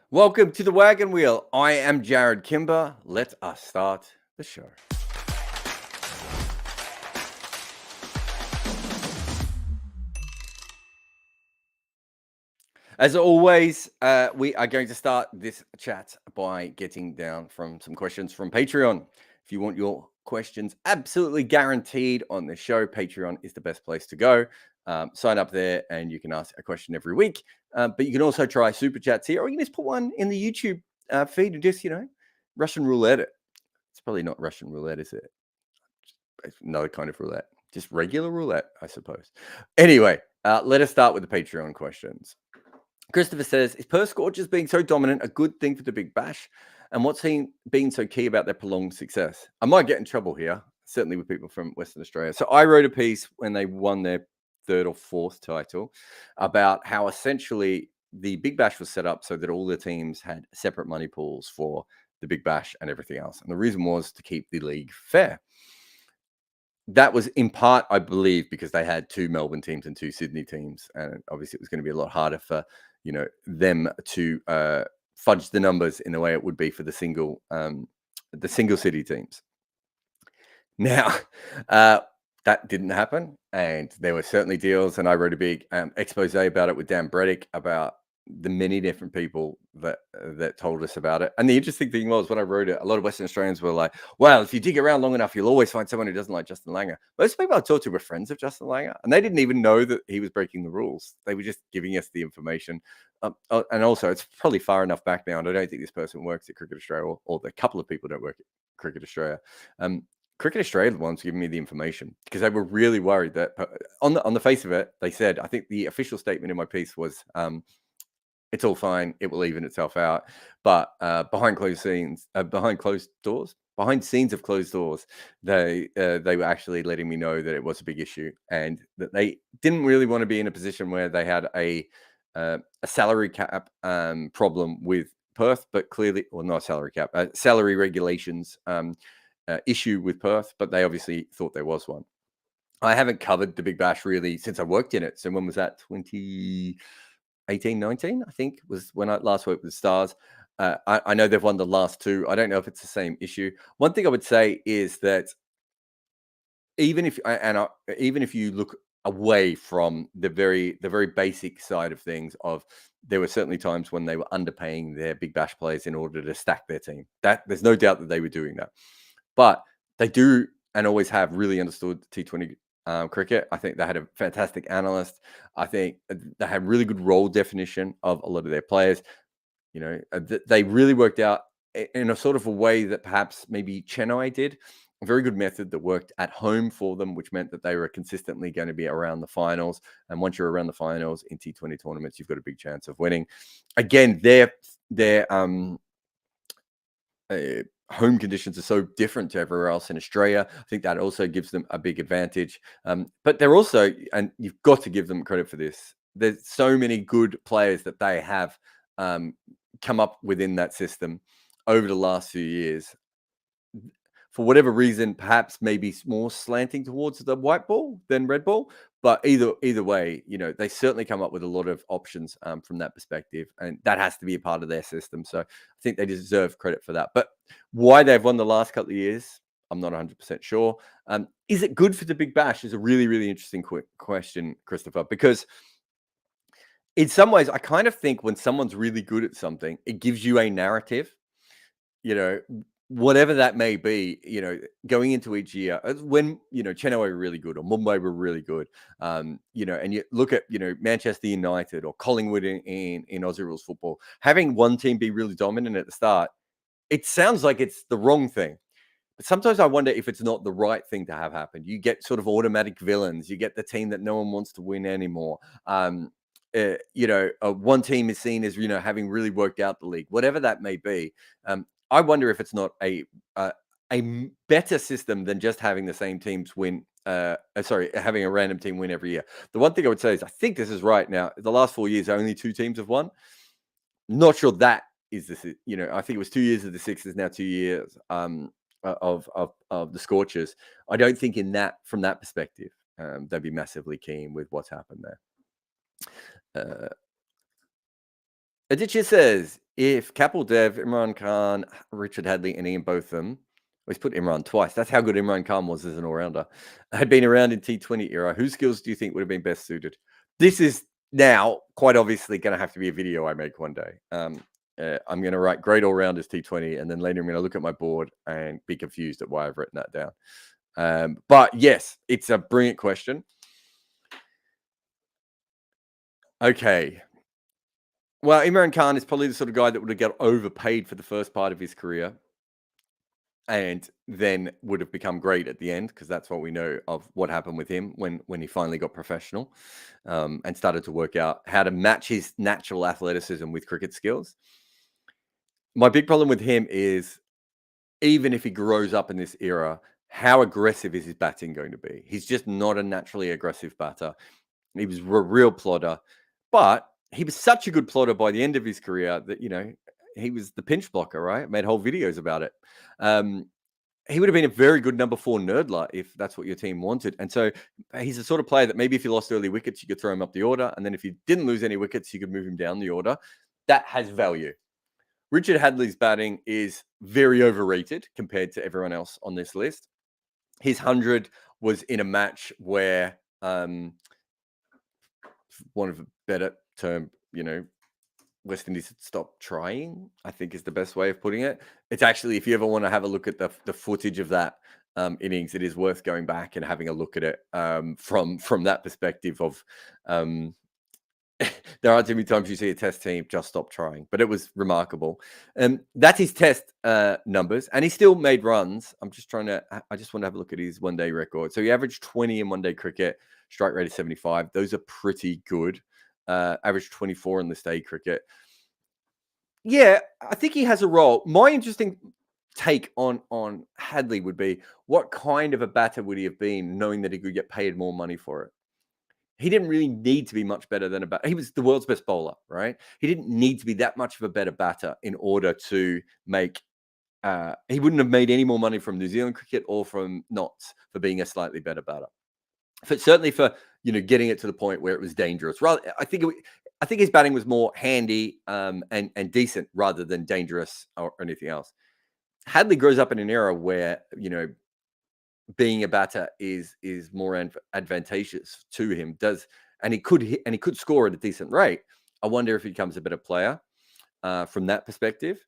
Welcome to the Wagon Wheel. I am Jarrod Kimber. Let us start the show. As always, we are going to start this chat by getting down from some questions from Patreon. If you want your questions absolutely guaranteed on the show, Patreon is the best place to go. Sign up there and you can ask a question every week. But you can also try super chats here, or you can just put one in the YouTube feed and just, Russian roulette it. It's probably not Russian roulette, is it? It's another kind of roulette. Just regular roulette, I suppose. Anyway, let us start with the Patreon questions. Christopher says, is Perth Scorchers being so dominant a good thing for the Big Bash? And what's been so key about their prolonged success? I might get in trouble here, certainly with people from Western Australia. So I wrote a piece when they won their third or fourth title about how essentially the Big Bash was set up so that all the teams had separate money pools for the Big Bash and everything else. And the reason was to keep the league fair. That was in part, I believe, because they had two Melbourne teams and two Sydney teams. And obviously it was going to be a lot harder for them to fudge the numbers in the way it would be for the single city teams. Now, that didn't happen, and there were certainly deals. And I wrote a big expose about it with Dan Bredick about the many different people that told us about it. And the interesting thing was, when I wrote it, a lot of Western Australians were like, well, if you dig around long enough, you'll always find someone who doesn't like Justin Langer. Most people I talked to were friends of Justin Langer, and they didn't even know that he was breaking the rules. They were just giving us the information. And also, it's probably far enough back now, and I don't think this person works at Cricket Australia, or the couple of people don't work at Cricket Australia. Cricket Australia the ones giving me the information, because they were really worried that on the face of it, they said, I think the official statement in my piece was, it's all fine, it will even itself out. But behind scenes of closed doors, they were actually letting me know that it was a big issue, and that they didn't really want to be in a position where they had a salary cap problem with Perth, but clearly, well, not a salary cap, salary regulations issue with Perth, but they obviously thought there was one. I haven't covered the Big Bash really since I worked in it. So when was that? 2018, 19, I think, was when I last worked with the Stars. I know they've won the last two. I don't know if it's the same issue. One thing I would say is that even if you look away from the very basic side of things, of there were certainly times when they were underpaying their Big Bash players in order to stack their team. That there's no doubt that they were doing that. But they do and always have really understood T20 cricket. I think they had a fantastic analyst. I think they had really good role definition of a lot of their players. They really worked out in a sort of a way that perhaps maybe Chennai did. A very good method that worked at home for them, which meant that they were consistently going to be around the finals. And once you're around the finals in T20 tournaments, you've got a big chance of winning. Again, their home conditions are so different to everywhere else in Australia. I think that also gives them a big advantage. But they're also, and you've got to give them credit for this, there's so many good players that they have come up within that system over the last few years. For whatever reason, perhaps maybe more slanting towards the white ball than red ball. But either way, they certainly come up with a lot of options from that perspective, and that has to be a part of their system. So I think they deserve credit for that. But why they've won the last couple of years, I'm not 100% sure. Is it good for the Big Bash? Is a really, really interesting question, Christopher, because in some ways, I kind of think when someone's really good at something, it gives you a narrative, whatever that may be, going into each year, when, Chennai were really good or Mumbai were really good, and you look at, Manchester United or Collingwood in Aussie rules football, having one team be really dominant at the start, it sounds like it's the wrong thing. But sometimes I wonder if it's not the right thing to have happen. You get sort of automatic villains. You get the team that no one wants to win anymore. One team is seen as, having really worked out the league, whatever that may be. I wonder if it's not a better system than just having the same teams win. Having a random team win every year. The one thing I would say is, I think this is right now. The last 4 years, only two teams have won. Not sure that is this. I think it was 2 years of the Sixers, now 2 years of the Scorchers. I don't think from that perspective, they'd be massively keen with what's happened there. Aditya says, If Kapil Dev, Imran Khan, Richard Hadley, and Ian Botham, well, he's put Imran twice. That's how good Imran Khan was as an all-rounder. Had been around in T20 era. Whose skills do you think would have been best suited? This is now quite obviously going to have to be a video I make one day. I'm going to write great all-rounders T20, and then later I'm going to look at my board and be confused at why I've written that down. But yes, it's a brilliant question. Okay. Well, Imran Khan is probably the sort of guy that would have got overpaid for the first part of his career and then would have become great at the end, because that's what we know of what happened with him when he finally got professional, and started to work out how to match his natural athleticism with cricket skills. My big problem with him is, even if he grows up in this era, how aggressive is his batting going to be? He's just not a naturally aggressive batter. He was a real plodder, but he was such a good plodder by the end of his career that, he was the pinch blocker, right? Made whole videos about it. He would have been a very good number 4 nerdler if that's what your team wanted. And so he's the sort of player that maybe if you lost early wickets, you could throw him up the order. And then if you didn't lose any wickets, you could move him down the order. That has value. Richard Hadley's batting is very overrated compared to everyone else on this list. His 100 was in a match where, one of a better term, West Indies stopped trying, I think is the best way of putting it. It's actually, if you ever want to have a look at the footage of that innings, it is worth going back and having a look at it from that perspective of, there aren't too many times you see a test team just stop trying, but it was remarkable. That's his test numbers, and he still made runs. I just want to have a look at his one-day record. So he averaged 20 in one-day cricket, strike rate of 75. Those are pretty good. Averaged 24 in the day cricket. Yeah, I think he has a role. My interesting take on Hadley would be, what kind of a batter would he have been, knowing that he could get paid more money for it? He didn't really need to be much better than a batter. He was the world's best bowler, right? He didn't need to be that much of a better batter in order to make. He wouldn't have made any more money from New Zealand cricket or from Notts for being a slightly better batter. Certainly for getting it to the point where it was dangerous. Rather, I think his batting was more handy and decent rather than dangerous or anything else. Hadley grows up in an era where being a batter is more advantageous to him. And he could score at a decent rate. I wonder if he becomes a better player from that perspective.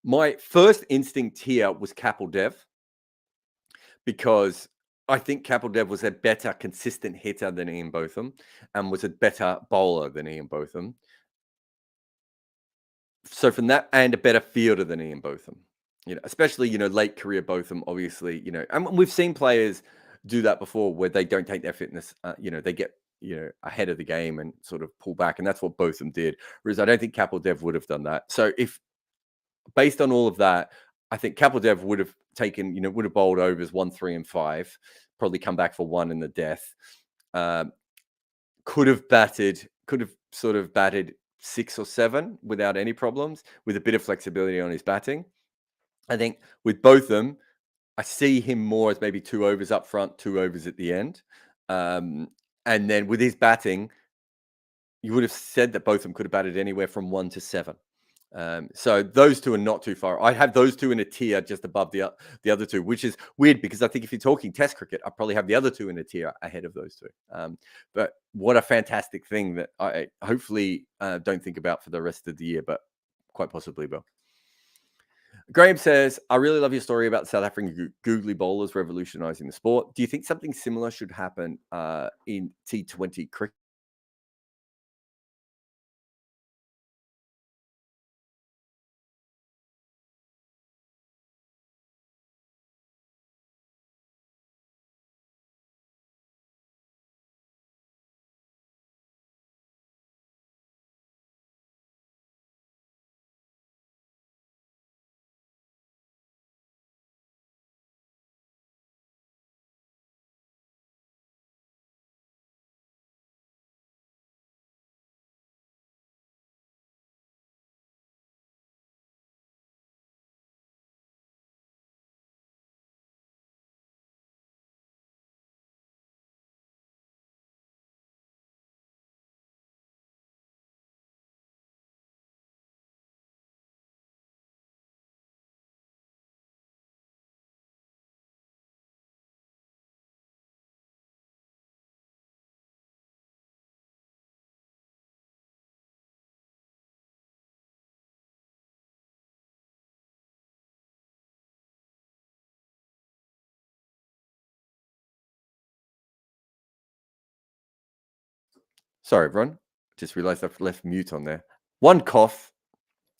My first instinct here was Kapil Dev, because I think Kapil Dev was a better consistent hitter than Ian Botham and was a better bowler than Ian Botham. So from that, and a better fielder than Ian Botham, especially, late career Botham, obviously, and we've seen players do that before where they don't take their fitness, they get, ahead of the game and sort of pull back. And that's what Botham did. Whereas I don't think Kapil Dev would have done that. So if, based on all of that, I think Kapil Dev would have taken, would have bowled overs 1, 3, and 5, probably come back for 1 in the death. Could have sort of batted 6 or 7 without any problems, with a bit of flexibility on his batting. I think with both them, I see him more as maybe 2 overs up front, 2 overs at the end. And then with his batting, you would have said that both of them could have batted anywhere from 1 to 7. So those two are not too far. I have those two in a tier just above the other two, which is weird because I think if you're talking Test cricket, I probably have the other two in a tier ahead of those two. But what a fantastic thing that I hopefully don't think about for the rest of the year, but quite possibly will. Graham says, I really love your story about South African googly bowlers revolutionizing the sport. Do you think something similar should happen in T20 cricket? Sorry, everyone. Just realized I've left mute on there. One cough.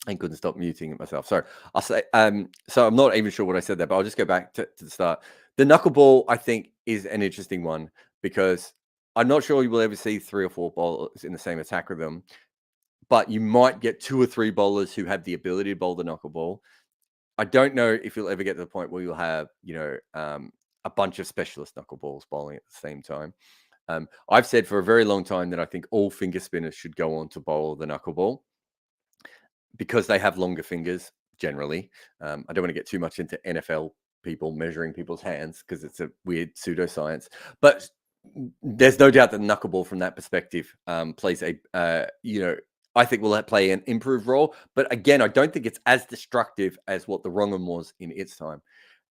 I couldn't stop muting it myself. Sorry. I'll say, so I'm not even sure what I said there, but I'll just go back to the start. The knuckleball, I think, is an interesting one because I'm not sure you will ever see 3 or 4 bowlers in the same attack with them, but you might get 2 or 3 bowlers who have the ability to bowl the knuckleball. I don't know if you'll ever get to the point where you'll have, a bunch of specialist knuckleballs bowling at the same time. I've said for a very long time that I think all finger spinners should go on to bowl the knuckleball because they have longer fingers generally. I don't want to get too much into NFL people measuring people's hands because it's a weird pseudoscience, but there's no doubt that knuckleball from that perspective plays I think will play an improved role. But again, I don't think it's as destructive as what the wrong'em was in its time.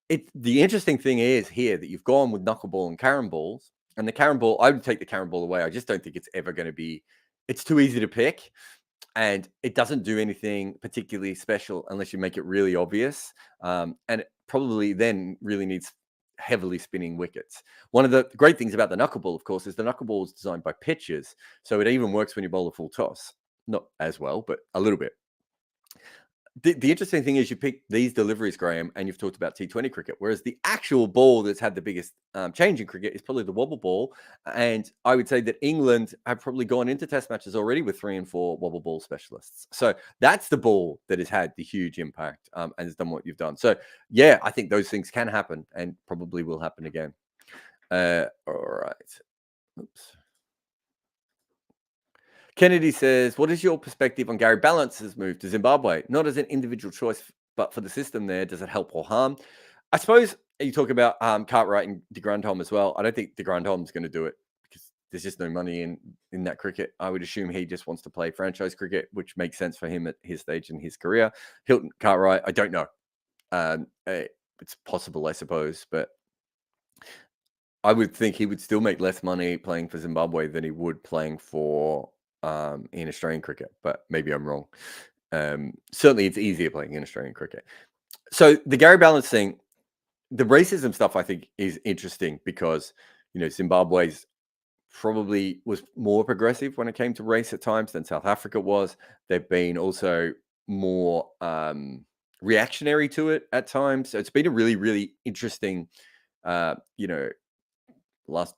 The interesting thing is here that you've gone with knuckleball and carom balls, and the carom ball, I would take the carom ball away. I just don't think it's ever going to be. It's too easy to pick, and it doesn't do anything particularly special unless you make it really obvious. And it probably then really needs heavily spinning wickets. One of the great things about the knuckleball, of course, is the knuckleball is designed by pitchers, so it even works when you bowl a full toss. Not as well, but a little bit. The interesting thing is you pick these deliveries, Graham, and you've talked about T20 cricket, whereas the actual ball that's had the biggest change in cricket is probably the wobble ball. And I would say that England have probably gone into test matches already with 3 and 4 wobble ball specialists. So that's the ball that has had the huge impact and has done what you've done. So, yeah, I think those things can happen and probably will happen again. All right. Oops. Kennedy says, what is your perspective on Gary Ballance's move to Zimbabwe? Not as an individual choice, but for the system there, does it help or harm? I suppose you talk about Cartwright and de Grandhomme as well. I don't think de Grandhomme's going to do it because there's just no money in that cricket. I would assume he just wants to play franchise cricket, which makes sense for him at his stage in his career. Hilton Cartwright, I don't know. It's possible, I suppose, but I would think he would still make less money playing for Zimbabwe than he would playing for in Australian cricket, but maybe I'm wrong. Certainly, it's easier playing in Australian cricket. So the Gary Ballance thing, the racism stuff, I think is interesting because Zimbabwe's probably was more progressive when it came to race at times than South Africa was. They've been also more reactionary to it at times. So it's been a really, really interesting, last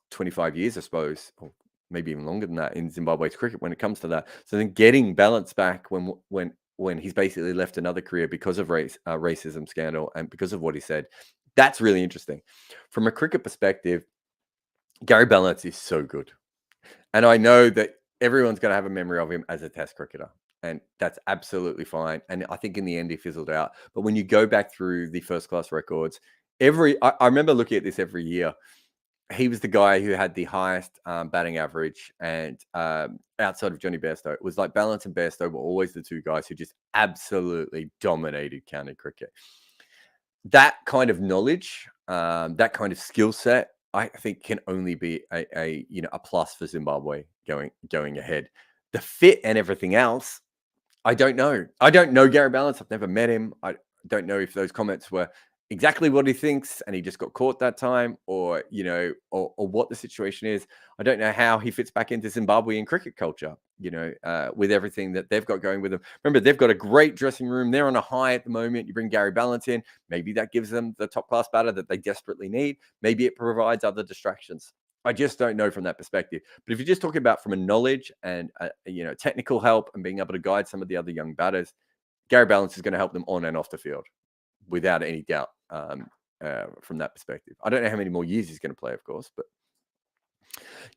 25 years, I suppose, or maybe even longer than that in Zimbabwe's cricket when it comes to that. So then getting Balance back when he's basically left another career because of racism scandal and because of what he said, that's really interesting. From a cricket perspective, Gary Ballance is so good. And I know that everyone's going to have a memory of him as a test cricketer. And that's absolutely fine. And I think in the end, he fizzled out. But when you go back through the first class records, I remember looking at this every year. He was the guy who had the highest batting average, and outside of Johnny Bairstow, it was like Ballance and Bairstow were always the two guys who just absolutely dominated county cricket. That kind of knowledge, that kind of skill set, I think can only be a plus for Zimbabwe going ahead. The fit and everything else, I don't know. I don't know Gary Ballance. I've never met him. I don't know if those comments were exactly what he thinks and he just got caught that time, or what the situation is. I don't know how he fits back into Zimbabwean cricket culture, with everything that they've got going with them. Remember, they've got a great dressing room. They're on a high at the moment. You bring Gary Ballance in, maybe that gives them the top class batter that they desperately need. Maybe it provides other distractions. I just don't know from that perspective. But if you're just talking about from a knowledge and technical help and being able to guide some of the other young batters, Gary Ballance is going to help them on and off the field, without any doubt. From that perspective, I don't know how many more years he's going to play, of course. But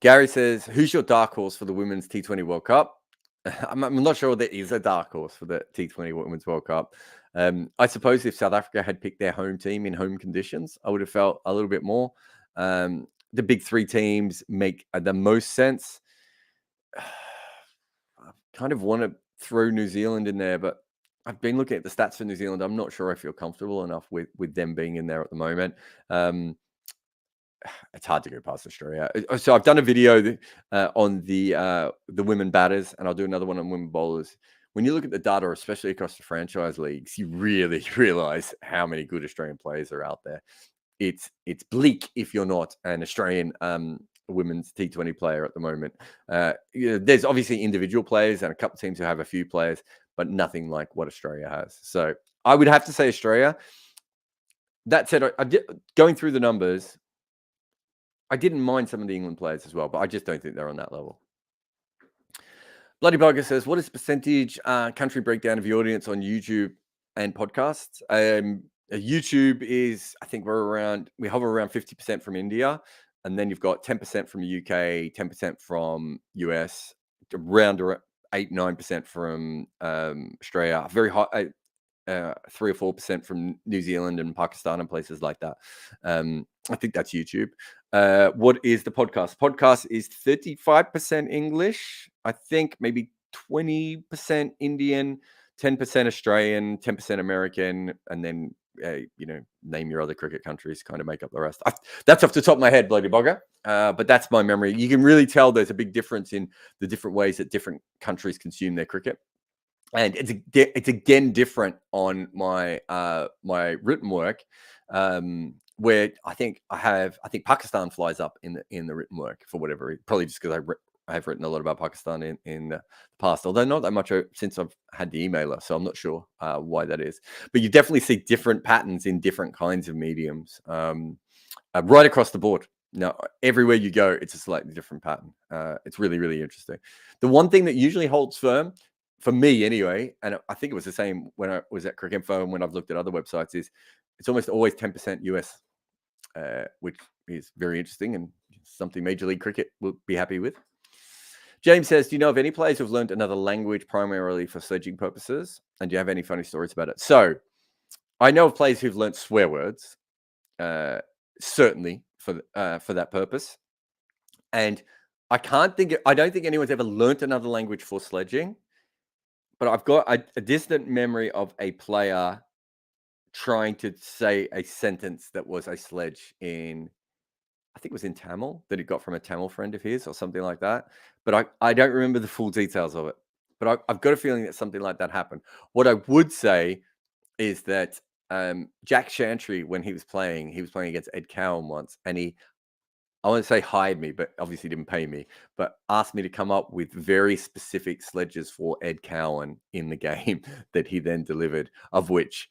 Gary says, "Who's your dark horse for the Women's T20 World Cup?" I'm not sure there is a dark horse for the T20 Women's World Cup. I suppose if South Africa had picked their home team in home conditions, I would have felt a little bit more. The big three teams make the most sense. I kind of want to throw New Zealand in there, but I've been looking at the stats for New Zealand. I'm not sure I feel comfortable enough with them being in there at the moment. It's hard to go past Australia. So I've done a video on the women batters, and I'll do another one on women bowlers. When you look at the data, especially across the franchise leagues, you really realize how many good Australian players are out there. It's bleak if you're not an Australian women's T20 player at the moment. There's obviously individual players and a couple of teams who have a few players, but nothing like what Australia has. So I would have to say Australia. That said, going through the numbers, I didn't mind some of the England players as well, but I just don't think they're on that level. Bloody Bugger says, what is the percentage country breakdown of your audience on YouTube and podcasts? YouTube is, I think we hover around 50% from India. And then you've got 10% from the UK, 10% from US, around 8-9% from Australia, very high, 3 or 4% from New Zealand and Pakistan and places like that. I think that's YouTube. What is the podcast? Podcast is 35% English. I think maybe 20% Indian, 10% Australian, 10% American, and then name your other cricket countries, kind of make up the rest. That's off the top of my head, bloody bugger. But that's my memory. You can really tell there's a big difference in the different ways that different countries consume their cricket. And it's again different on my my written work, where I think Pakistan flies up in the written work for whatever reason. Probably just because I have written a lot about Pakistan in the past, although not that much since I've had the emailer, so I'm not sure why that is. But you definitely see different patterns in different kinds of mediums, right across the board. Now, everywhere you go, it's a slightly different pattern. It's really, really interesting. The one thing that usually holds firm, for me anyway, and I think it was the same when I was at Cricinfo and when I've looked at other websites, is it's almost always 10% US, which is very interesting and something Major League Cricket will be happy with. James says, do you know of any players who've learned another language primarily for sledging purposes? And do you have any funny stories about it? So I know of players who've learned swear words, certainly for that purpose. And I don't think anyone's ever learnt another language for sledging. But I've got a distant memory of a player trying to say a sentence that was a sledge in, I think it was in Tamil, that he got from a Tamil friend of his or something like that. But I don't remember the full details of it. But I've got a feeling that something like that happened. What I would say is that Jack Chantry, when he was playing against Ed Cowan once, and I want to say hired me, but obviously didn't pay me, but asked me to come up with very specific sledges for Ed Cowan in the game that he then delivered, of which,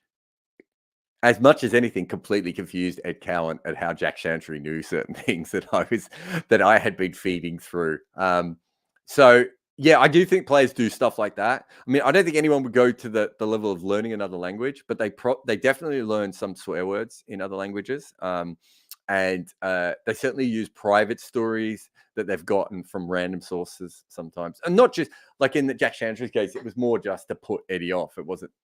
as much as anything, completely confused Ed Cowan at how Jack Chantry knew certain things that I had been feeding through. So yeah, I do think players do stuff like that. I mean, I don't think anyone would go to the level of learning another language, but they definitely learn some swear words in other languages. And they certainly use private stories that they've gotten from random sources sometimes. And not just like in the Jack Chantry's case, it was more just to put Eddie off.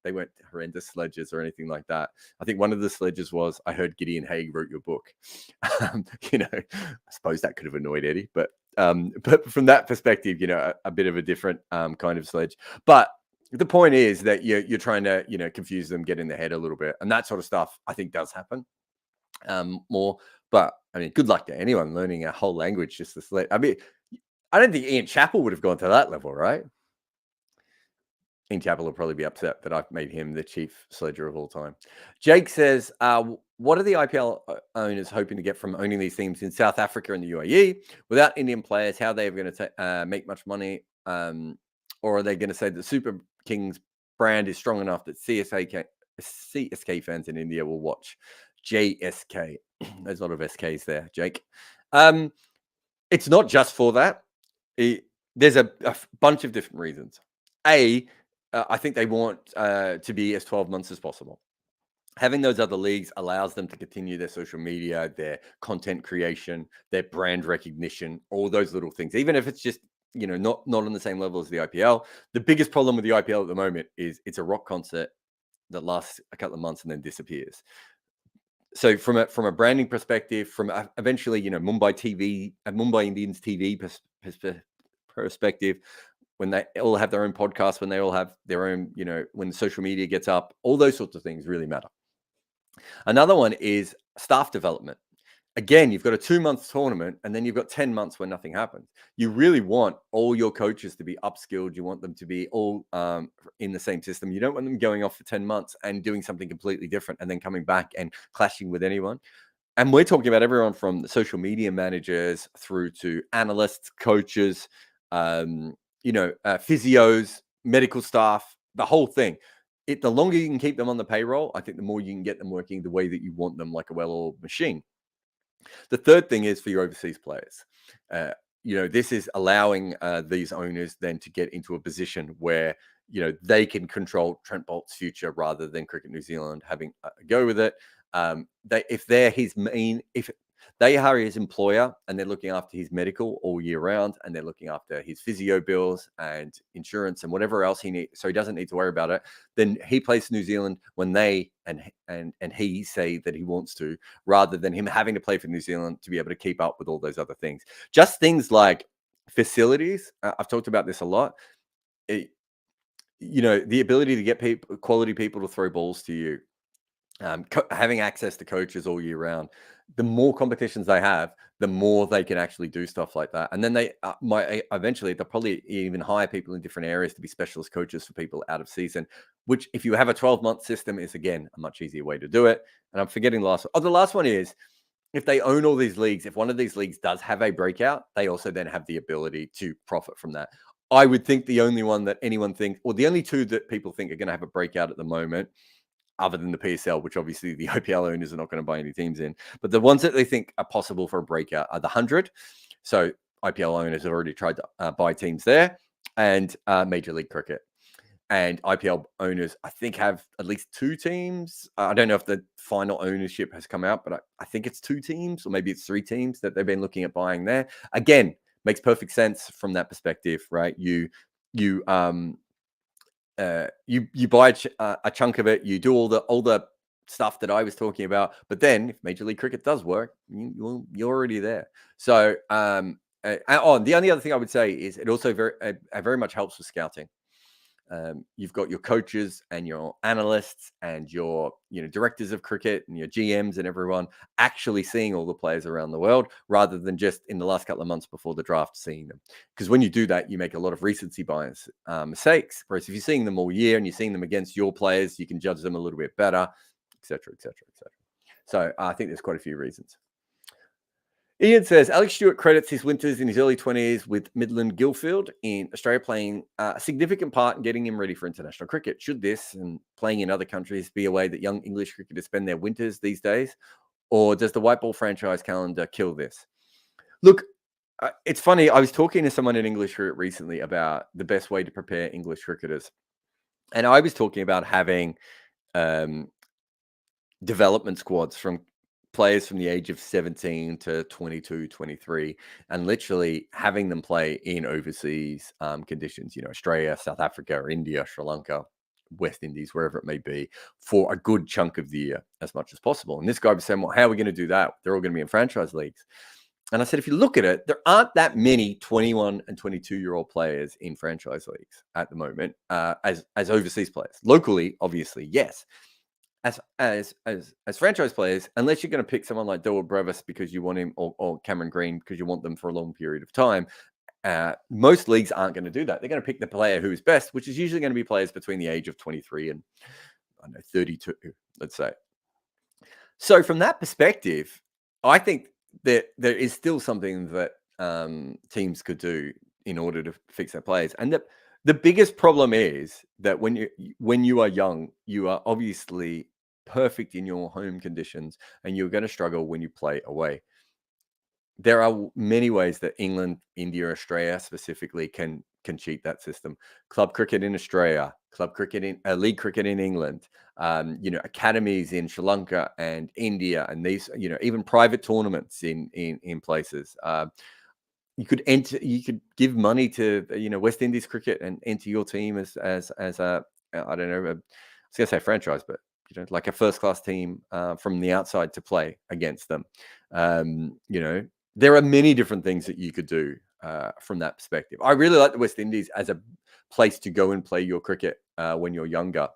They weren't horrendous sledges or anything like that. I think one of the sledges was, I heard Gideon Haigh wrote your book. I suppose that could have annoyed Eddie, but from that perspective, a bit of a different kind of sledge. But the point is that you're trying to, confuse them, get in their head a little bit. And that sort of stuff, I think, does happen. More, but I mean, good luck to anyone learning a whole language just to sled. I mean, I don't think Ian Chappell would have gone to that level, right? Ian Chappell will probably be upset that I've made him the chief sledger of all time. Jake says, what are the IPL owners hoping to get from owning these teams in South Africa and the UAE without Indian players? How they are going to make much money? Or are they going to say the Super Kings brand is strong enough that CSK fans in India will watch? JSK. There's a lot of SKs there, Jake. It's not just for that. There's a bunch of different reasons. I think they want to be as 12 months as possible. Having those other leagues allows them to continue their social media, their content creation, their brand recognition, all those little things. Even if it's just, not on the same level as the IPL. The biggest problem with the IPL at the moment is it's a rock concert that lasts a couple of months and then disappears. So from a branding perspective, from eventually, Mumbai Indians TV perspective, when they all have their own podcasts, when they all have their own, when social media gets up, all those sorts of things really matter. Another one is staff development. Again, you've got a 2-month tournament and then you've got 10 months where nothing happens. You really want all your coaches to be upskilled. You want them to be all in the same system. You don't want them going off for 10 months and doing something completely different and then coming back and clashing with anyone. And we're talking about everyone from the social media managers through to analysts, coaches, physios, medical staff, the whole thing. The longer you can keep them on the payroll, I think the more you can get them working the way that you want them, like a well-oiled machine. The third thing is for your overseas players. This is allowing these owners then to get into a position where they can control Trent Bolt's future rather than Cricket New Zealand having a go with it. If they are his employer and they're looking after his medical all year round and they're looking after his physio bills and insurance and whatever else he needs, so he doesn't need to worry about it, then he plays New Zealand when they and he say that he wants to, rather than him having to play for New Zealand to be able to keep up with all those other things. Just things like facilities. I've talked about this a lot. The ability to get quality people to throw balls to you, having access to coaches all year round. The more competitions they have, the more they can actually do stuff like that. And then they might eventually, they'll probably even hire people in different areas to be specialist coaches for people out of season, which if you have a 12-month system is, again, a much easier way to do it. And I'm forgetting the last one. Oh, the last one is, if they own all these leagues, if one of these leagues does have a breakout, they also then have the ability to profit from that. I would think the only one that anyone thinks, or the only two that people think are going to have a breakout at the moment, other than the PSL, which obviously the IPL owners are not going to buy any teams in, but the ones that they think are possible for a breakout are the 100. So IPL owners have already tried to buy teams there, and Major League Cricket. And IPL owners, I think, have at least two teams. I don't know if the final ownership has come out, but I think it's two teams, or maybe it's three teams that they've been looking at buying there. Again, makes perfect sense from that perspective, right? You buy a chunk of it, you do all the stuff that I was talking about, but then if Major League Cricket does work, you're already there. So the only other thing I would say is it also very much helps with scouting. You've got your coaches and your analysts and your directors of cricket and your GMs and everyone actually seeing all the players around the world, rather than just in the last couple of months before the draft seeing them. Because when you do that, you make a lot of recency bias mistakes. Whereas if you're seeing them all year and you're seeing them against your players, you can judge them a little bit better, etc., etc., etc. So I think there's quite a few reasons. Ian says, Alex Stewart credits his winters in his early 20s with Midland Guildfield in Australia playing a significant part in getting him ready for international cricket. Should this and playing in other countries be a way that young English cricketers spend their winters these days? Or does the white ball franchise calendar kill this? Look, it's funny. I was talking to someone in English cricket recently about the best way to prepare English cricketers. And I was talking about having development squads from players from the age of 17 to 22, 23, and literally having them play in overseas conditions, Australia, South Africa, India, Sri Lanka, West Indies, wherever it may be, for a good chunk of the year as much as possible. And this guy was saying, well, how are we going to do that? They're all going to be in franchise leagues. And I said, if you look at it, there aren't that many 21 and 22-year-old players in franchise leagues at the moment as overseas players. Locally, obviously, yes. As franchise players, unless you're going to pick someone like Doyle Brevis because you want him, or Cameron Green because you want them for a long period of time, most leagues aren't going to do that. They're going to pick the player who is best, which is usually going to be players between the age of 23 and 32, let's say. So from that perspective, I think that there is still something that teams could do in order to fix their players. And the biggest problem is that when you are young, you are obviously perfect in your home conditions, and you're going to struggle when you play away. There are many ways that England, India, Australia specifically can cheat that system. Club cricket in Australia, club cricket in league cricket in England, academies in Sri Lanka and India, and these, even private tournaments in places. You could give money to West Indies cricket and enter your team as a, I don't know, I was gonna say franchise, but like a first class team from the outside to play against them. There are many different things that you could do from that perspective. I really like the West Indies as a place to go and play your cricket when you're younger,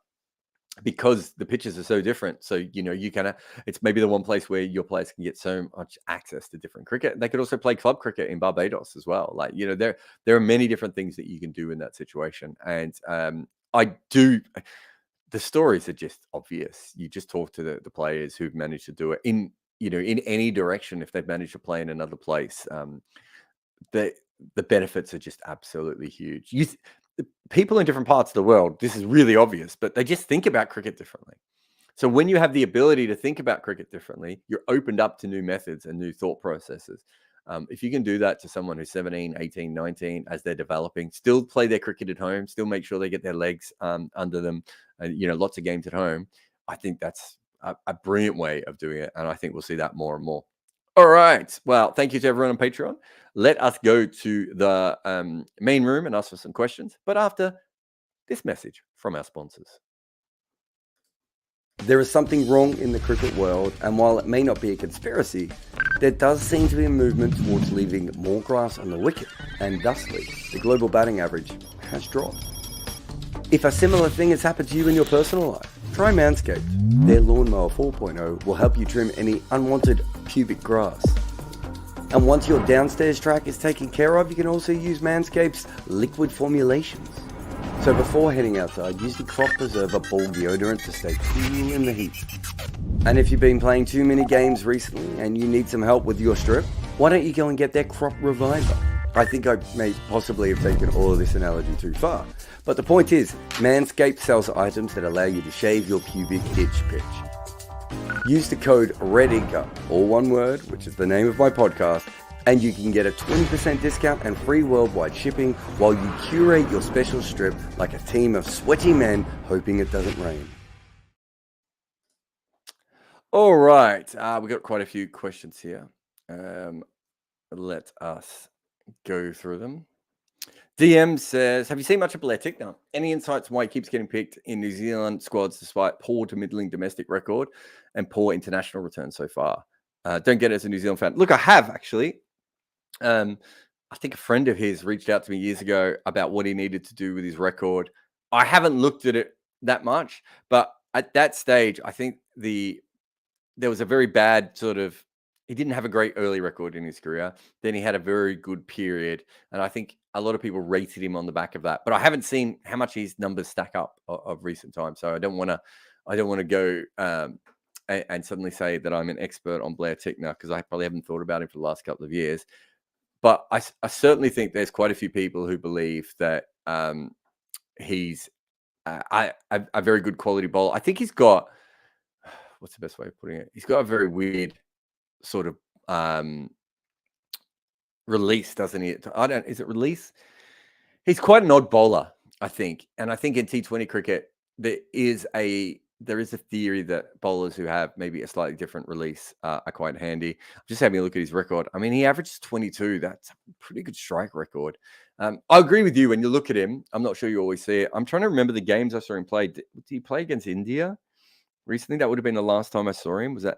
because the pitches are so different. So, it's maybe the one place where your players can get so much access to different cricket. They could also play club cricket in Barbados as well. Like, there are many different things that you can do in that situation. And the stories are just obvious. You just talk to the players who've managed to do it in in any direction, if they've managed to play in another place, the benefits are just absolutely huge. People in different parts of the world, this is really obvious, but they just think about cricket differently. So when you have the ability to think about cricket differently, you're opened up to new methods and new thought processes. If you can do that to someone who's 17, 18, 19, as they're developing, still play their cricket at home, still make sure they get their legs under them, lots of games at home, I think that's a brilliant way of doing it. And I think we'll see that more and more. All right. Well, thank you to everyone on Patreon. Let us go to the main room and ask for some questions, but after this message from our sponsors. There is something wrong in the cricket world, and while it may not be a conspiracy, there does seem to be a movement towards leaving more grass on the wicket, and thusly, the global batting average has dropped. If a similar thing has happened to you in your personal life, try Manscaped. Their Lawnmower 4.0 will help you trim any unwanted pubic grass. And once your downstairs track is taken care of, you can also use Manscaped's liquid formulations. So before heading outside, use the Crop Preserver ball deodorant to stay cool in the heat. And if you've been playing too many games recently and you need some help with your strip, why don't you go and get their Crop Reviver? I think I may possibly have taken all of this analogy too far. But the point is, Manscaped sells items that allow you to shave your pubic itch pitch. Use the code REDINKER, all one word, which is the name of my podcast, and you can get a 20% discount and free worldwide shipping while you curate your special strip like a team of sweaty men hoping it doesn't rain. All right. We've got quite a few questions here. Let us go through them. DM says, have you seen much of Blair Tickner? Any insights on why he keeps getting picked in New Zealand squads despite poor to middling domestic record and poor international return so far? Don't get it as a New Zealand fan. Look, I have actually. I think a friend of his reached out to me years ago about what he needed to do with his record. I haven't looked at it that much, but at that stage, I think there was a very bad he didn't have a great early record in his career. Then he had a very good period. And I think a lot of people rated him on the back of that, but I haven't seen how much his numbers stack up of recent times. So I don't want to go and suddenly say that I'm an expert on Blair Tickner, because I probably haven't thought about him for the last couple of years. But I certainly think there's quite a few people who believe that he's a very good quality bowler. I think he's got, what's the best way of putting it? He's got a very weird sort of release, doesn't he? Is it release? He's quite an odd bowler, I think. And I think in T20 cricket, there is a theory that bowlers who have maybe a slightly different release are quite handy. Just having a look at his record. I mean, he averages 22. That's a pretty good strike record. I agree with you when you look at him. I'm not sure you always see it. I'm trying to remember the games I saw him play. Did he play against India recently? That would have been the last time I saw him. Was that?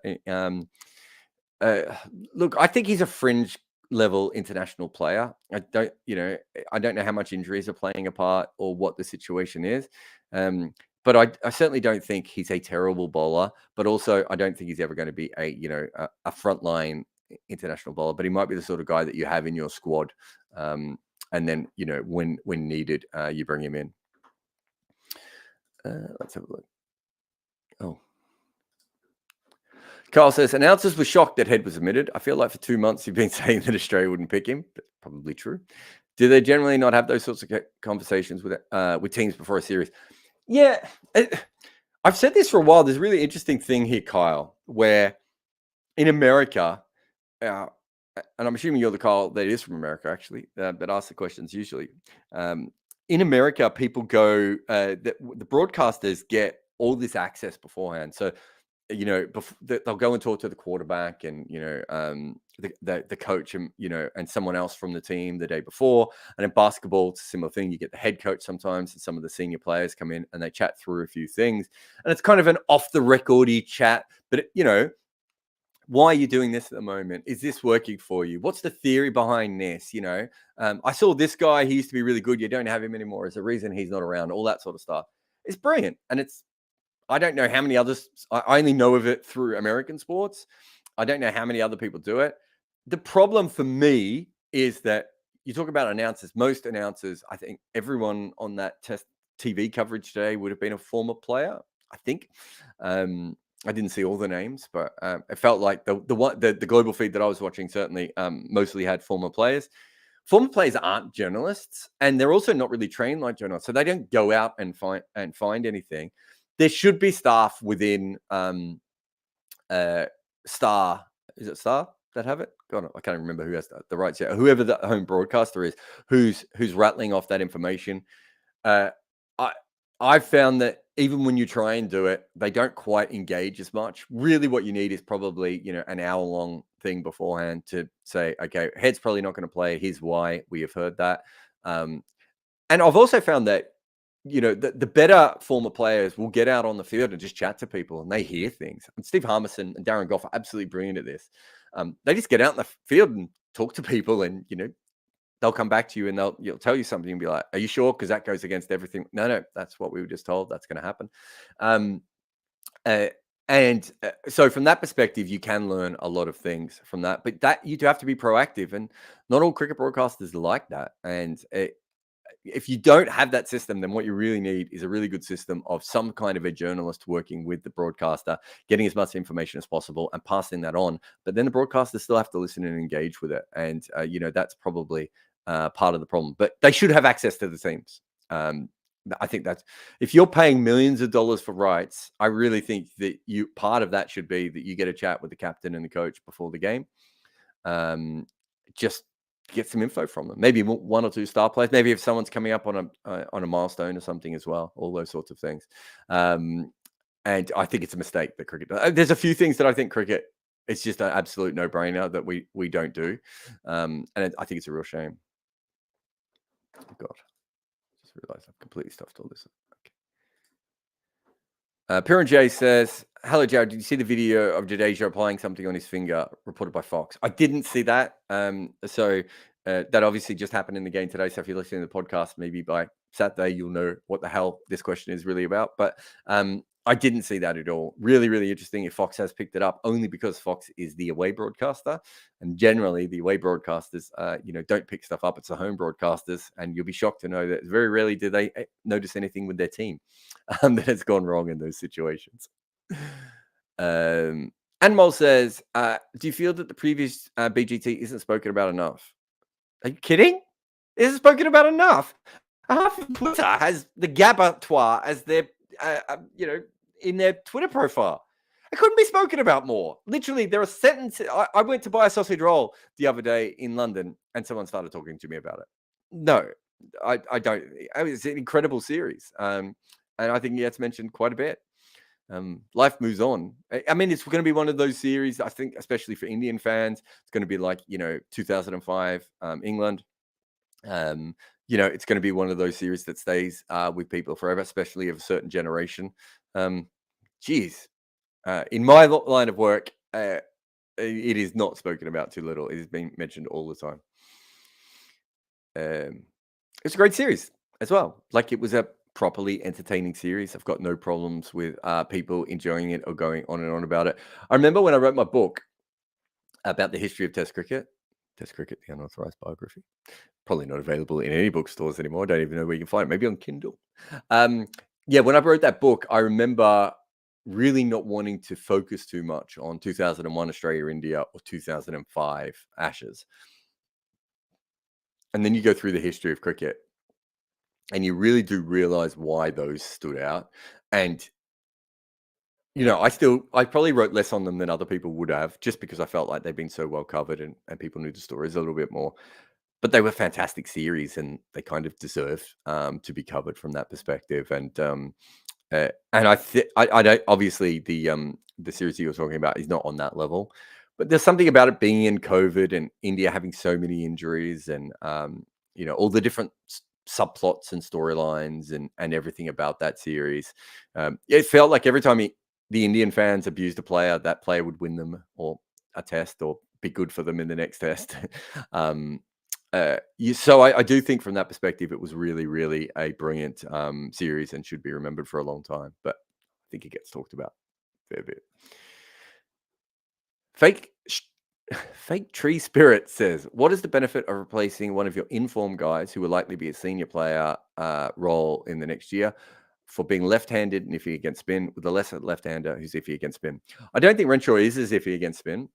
Look, I think he's a fringe level international player. I don't know how much injuries are playing a part or what the situation is. But I certainly don't think he's a terrible bowler, but also I don't think he's ever going to be a frontline international bowler, but he might be the sort of guy that you have in your squad. And then, when needed, you bring him in. Let's have a look. Oh, Carl says, announcers were shocked that Head was omitted. I feel like for 2 months you've been saying that Australia wouldn't pick him. That's probably true. Do they generally not have those sorts of conversations with teams before a series? Yeah, I've said this for a while. There's a really interesting thing here, Kyle, where in America, and I'm assuming you're the Kyle that is from America, actually, but ask the questions usually. In America, people go, the broadcasters get all this access beforehand. So, they'll go and talk to the quarterback and, the coach and, and someone else from the team the day before. And in basketball, it's a similar thing. You get the head coach sometimes, and some of the senior players come in and they chat through a few things. And it's kind of an off the recordy chat, but why are you doing this at the moment? Is this working for you? What's the theory behind this? I saw this guy, he used to be really good. You don't have him anymore. There's a reason he's not around, all that sort of stuff. It's brilliant. And I don't know how many others, I only know of it through American sports. I don't know how many other people do it. The problem for me is that you talk about announcers. Most announcers, I think everyone on that test TV coverage today would have been a former player, I think. I didn't see all the names, but it felt like the global feed that I was watching certainly mostly had former players. Former players aren't journalists, and they're also not really trained like journalists, so they don't go out and find anything. There should be staff within Star. Is it Star that have it? God, I can't remember who has the rights yet. Whoever the home broadcaster is, who's rattling off that information. I've found that even when you try and do it, they don't quite engage as much. Really, what you need is probably, an hour-long thing beforehand to say, okay, Head's probably not going to play. Here's why. We have heard that. And I've also found that, the better former players will get out on the field and just chat to people, and they hear things. And Steve Harmison and Darren Goff are absolutely brilliant at this. They just get out in the field and talk to people, and, they'll come back to you and they'll tell you something and be like, are you sure? Because that goes against everything. No, that's what we were just told. That's going to happen. So from that perspective, you can learn a lot of things from that. But that you do have to be proactive, and not all cricket broadcasters are like that. And if you don't have that system, then what you really need is a really good system of some kind of a journalist working with the broadcaster, getting as much information as possible and passing that on. But then the broadcasters still have to listen and engage with it. And, that's probably part of the problem. But they should have access to the teams. I think that's, if you're paying millions of dollars for rights, I really think that part of that should be that you get a chat with the captain and the coach before the game. Just get some info from them. Maybe one or two star players. Maybe if someone's coming up on a milestone or something as well. All those sorts of things. And I think it's a mistake that cricket does. There's a few things that I think cricket, it's just an absolute no-brainer that we don't do. And I think it's a real shame. Oh, God. Just realized I've completely stuffed all this. Okay. Piran J says, hello, Jarrod. Did you see the video of Jadeja applying something on his finger reported by Fox? I didn't see that. So that obviously just happened in the game today. So if you're listening to the podcast, maybe by Saturday, you'll know what the hell this question is really about. But I didn't see that at all. Really, really interesting if Fox has picked it up, only because Fox is the away broadcaster. And generally, the away broadcasters, don't pick stuff up. It's the home broadcasters. And you'll be shocked to know that very rarely do they notice anything with their team that has gone wrong in those situations. Anmol says, do you feel that the previous BGT isn't spoken about enough? Are you kidding? It isn't spoken about enough. Half of Twitter has the Gabbatoir as their, in their Twitter profile. It couldn't be spoken about more. Literally, there are sentences. I went to buy a sausage roll the other day in London, and someone started talking to me about it. No, I don't. It's an incredible series. And I think it gets mentioned quite a bit. Life moves on. I mean, it's going to be one of those series, I think, especially for Indian fans, it's going to be like, 2005 England. It's going to be one of those series that stays with people forever, especially of a certain generation. In my line of work, it is not spoken about too little. It is being mentioned all the time. It's a great series as well. Like, it was a properly entertaining series. I've got no problems with people enjoying it or going on and on about it. I remember when I wrote my book about the history of Test Cricket, the Unauthorized Biography, probably not available in any bookstores anymore. I don't even know where you can find it. Maybe on Kindle. When I wrote that book, I remember really not wanting to focus too much on 2001 Australia-India or 2005 Ashes. And then you go through the history of cricket, and you really do realize why those stood out. And, I probably wrote less on them than other people would have, just because I felt like they've been so well covered and people knew the stories a little bit more. But they were fantastic series, and they kind of deserve to be covered from that perspective. And I don't, obviously the series you're talking about is not on that level, but there's something about it being in COVID and India having so many injuries and all the different subplots and storylines and everything about that series. It felt like every time the Indian fans abused a player, that player would win them or a test or be good for them in the next test. So I do think from that perspective, it was really, really a brilliant series and should be remembered for a long time. But I think it gets talked about a fair bit. Fake Tree Spirit says, what is the benefit of replacing one of your informed guys who will likely be a senior player role in the next year for being left-handed and iffy against spin, with a lesser left-hander who's iffy against spin. I don't think Renshaw is as iffy against spin.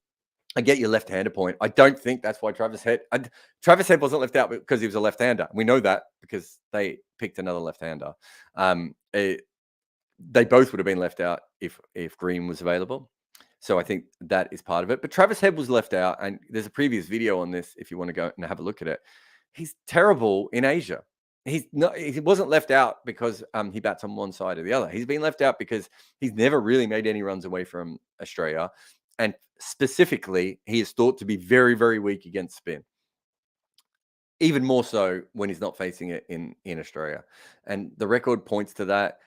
I get your left-hander point. I don't think that's why Travis Head wasn't left out because he was a left-hander. We know that because they picked another left-hander. They both would have been left out if Green was available. So I think that is part of it. But Travis Head was left out, and there's a previous video on this if you want to go and have a look at it. He's terrible in Asia. He wasn't left out because he bats on one side or the other. He's been left out because he's never really made any runs away from Australia. And specifically, he is thought to be very, very weak against spin. Even more so when he's not facing it in Australia. And the record points to that.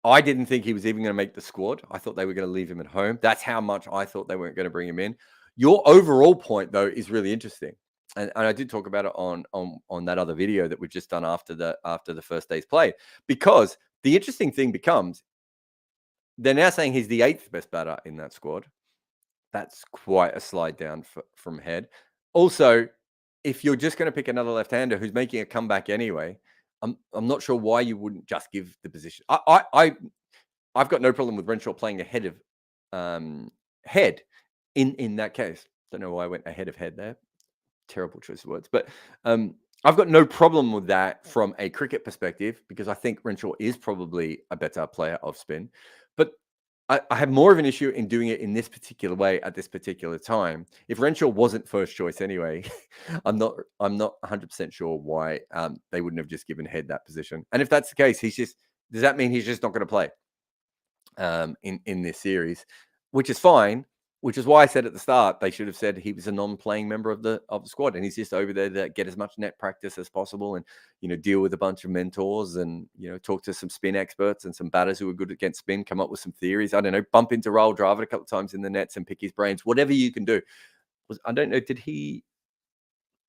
I didn't think he was even going to make the squad. I thought they were going to leave him at home. That's how much I thought they weren't going to bring him in. Your overall point, though, is really interesting. And I did talk about it on that other video that we've just done after the first day's play. Because the interesting thing becomes, they're now saying he's the 8th best batter in that squad. That's quite a slide down from Head. Also, if you're just going to pick another left-hander who's making a comeback anyway, I'm not sure why you wouldn't just give the position. I've got no problem with Renshaw playing ahead of Head in that case. Don't know why I went ahead of Head there. Terrible choice of words, but I've got no problem with that from a cricket perspective because I think Renshaw is probably a better player of spin. But I have more of an issue in doing it in this particular way at this particular time. If Renshaw wasn't first choice anyway, I'm not 100% sure why they wouldn't have just given Head that position. And if that's the case, does that mean he's just not going to play in this series, which is fine. Which is why I said at the start they should have said he was a non-playing member of the squad, and he's just over there to get as much net practice as possible, and deal with a bunch of mentors, and talk to some spin experts and some batters who are good against spin, come up with some theories. I don't know, bump into Rahul Dravid a couple of times in the nets and pick his brains. Whatever you can do. I don't know. Did he?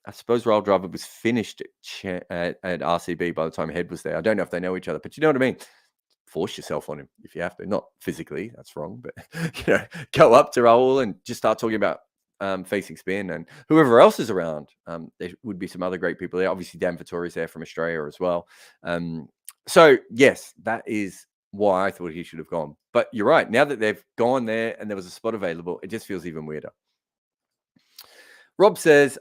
I suppose Rahul Dravid was finished at RCB by the time Head was there. I don't know if they know each other, but you know what I mean. Force yourself on him if you have to, not physically, that's wrong, but go up to Rahul and just start talking about facing spin and whoever else is around. There would be some other great people there. Obviously, Dan Vettori's there from Australia as well. So yes, that is why I thought he should have gone. But you're right. Now that they've gone there and there was a spot available, it just feels even weirder. Rob says,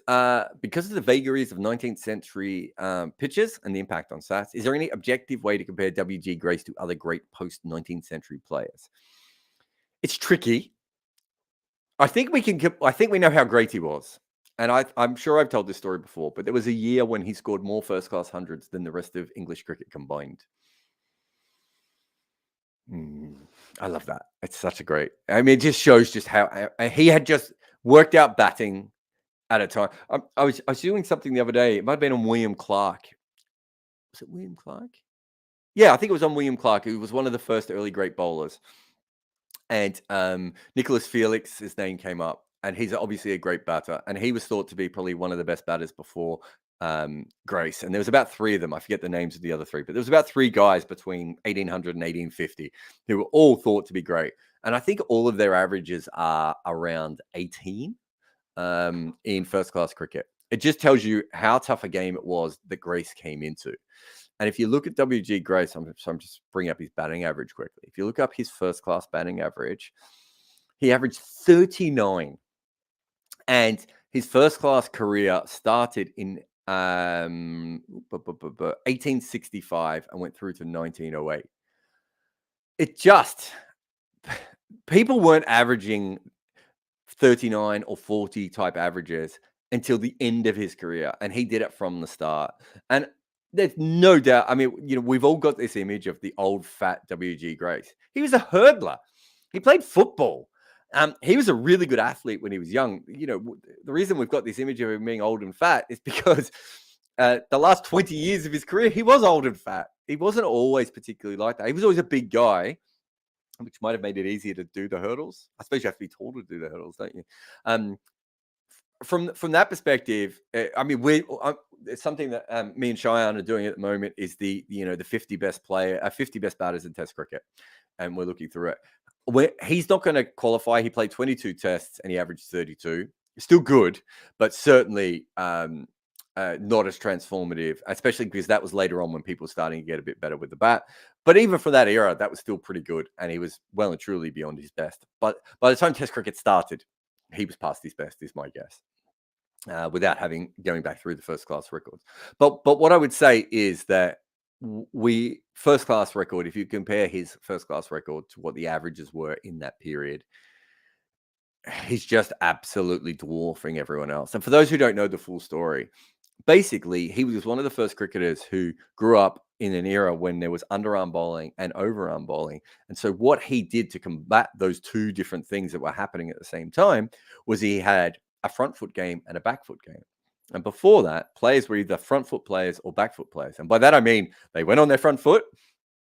because of the vagaries of 19th century pitches and the impact on stats, is there any objective way to compare W.G. Grace to other great post-19th century players? It's tricky. I think we know how great he was. And I'm sure I've told this story before, but there was a year when he scored more first-class hundreds than the rest of English cricket combined. I love that. It's such a great... I mean, it just shows just how he had just worked out batting at a time. I was doing something the other day. It might have been on William Clark. Was it William Clark? Yeah, I think it was on William Clark, who was one of the first early great bowlers. And Nicholas Felix, his name came up, and he's obviously a great batter. And he was thought to be probably one of the best batters before Grace. And there was about 3 of them. I forget the names of the other 3, but there was about 3 guys between 1800 and 1850 who were all thought to be great. And I think all of their averages are around 18. In first-class cricket. It just tells you how tough a game it was that Grace came into. And if you look at W.G. Grace, I'm just bringing up his batting average quickly. If you look up his first-class batting average, he averaged 39. And his first-class career started in 1865 and went through to 1908. It just... People weren't averaging 39 or 40 type averages until the end of his career, and he did it from the start. And there's no doubt, I mean, we've all got this image of the old fat W.G. Grace. He was a hurdler. He played football. He was a really good athlete when he was young. The reason we've got this image of him being old and fat is because the last 20 years of his career, he was old and fat. He wasn't always particularly like that. He was always a big guy, which might have made it easier to do the hurdles. I suppose you have to be tall to do the hurdles, don't you? From that perspective, I mean, it's something that me and Cheyenne are doing at the moment is the 50 best batters in Test cricket, and we're looking through it. He's not going to qualify. He played 22 tests and he averaged 32. Still good, but certainly not as transformative, especially because that was later on when people were starting to get a bit better with the bat. But even for that era, that was still pretty good, and he was well and truly beyond his best. But by the time Test cricket started, he was past his best, is my guess, without going back through the first class records. But what I would say is that first class record, if you compare his first class record to what the averages were in that period, he's just absolutely dwarfing everyone else. And for those who don't know the full story, basically, he was one of the first cricketers who grew up in an era when there was underarm bowling and overarm bowling. And so what he did to combat those two different things that were happening at the same time was he had a front foot game and a back foot game. And before that, players were either front foot players or back foot players. And by that, I mean they went on their front foot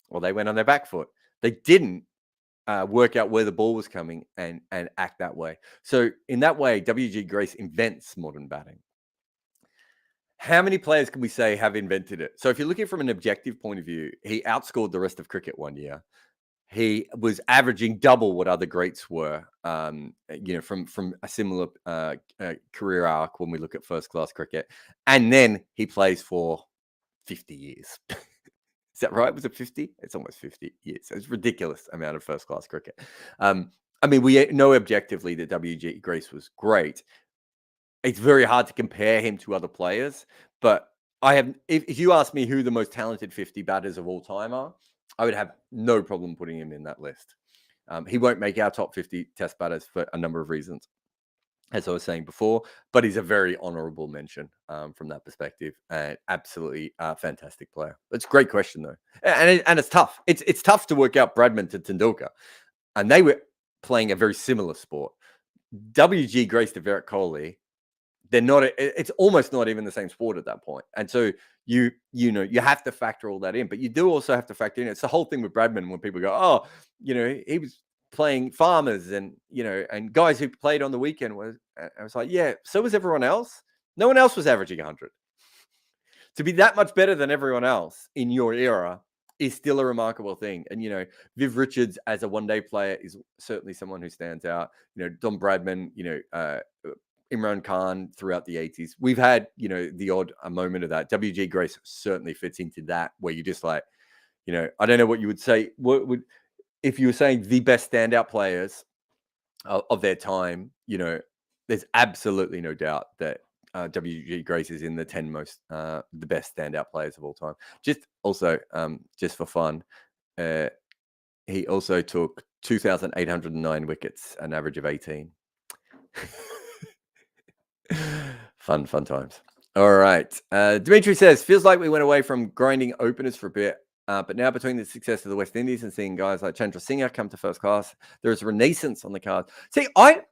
or they went on their back foot. They didn't work out where the ball was coming and act that way. So in that way, W.G. Grace invents modern batting. How many players can we say have invented it? So if you're looking from an objective point of view, he outscored the rest of cricket one year. He was averaging double what other greats were, from a similar career arc when we look at first class cricket. And then he plays for 50 years. Is that right? Was it 50? It's almost 50 years. It's a ridiculous amount of first class cricket. We know objectively that W.G. Grace was great. It's very hard to compare him to other players, but if you ask me who the most talented 50 batters of all time are, I would have no problem putting him in that list. He won't make our top 50 test batters for a number of reasons, as I was saying before, but he's a very honorable mention from that perspective. And absolutely fantastic player. It's a great question, though. And it's tough. It's tough to work out Bradman to Tendulkar. And they were playing a very similar sport. W.G. Grace to Virat Kohli, they're not. It's almost not even the same sport at that point. And so you have to factor all that in. But you do also have to factor in. It's the whole thing with Bradman when people go, oh, he was playing farmers and guys who played on the weekend. I was like, yeah, so was everyone else. No one else was averaging 100. To be that much better than everyone else in your era is still a remarkable thing. And Viv Richards as a one-day player is certainly someone who stands out. Don Bradman, Imran Khan throughout the 80s. We've had the odd moment of that. W.G. Grace certainly fits into that, where you just like, I don't know what you would say. What would, if you were saying the best standout players of their time, there's absolutely no doubt that W.G. Grace is in the 10 most, the best standout players of all time. Just for fun, he also took 2,809 wickets, an average of 18. Fun times. All right. Dimitri says, feels like we went away from grinding openers for a bit. But now between the success of the West Indies and seeing guys like Chandra Singh come to first class, there is a renaissance on the cards. See, I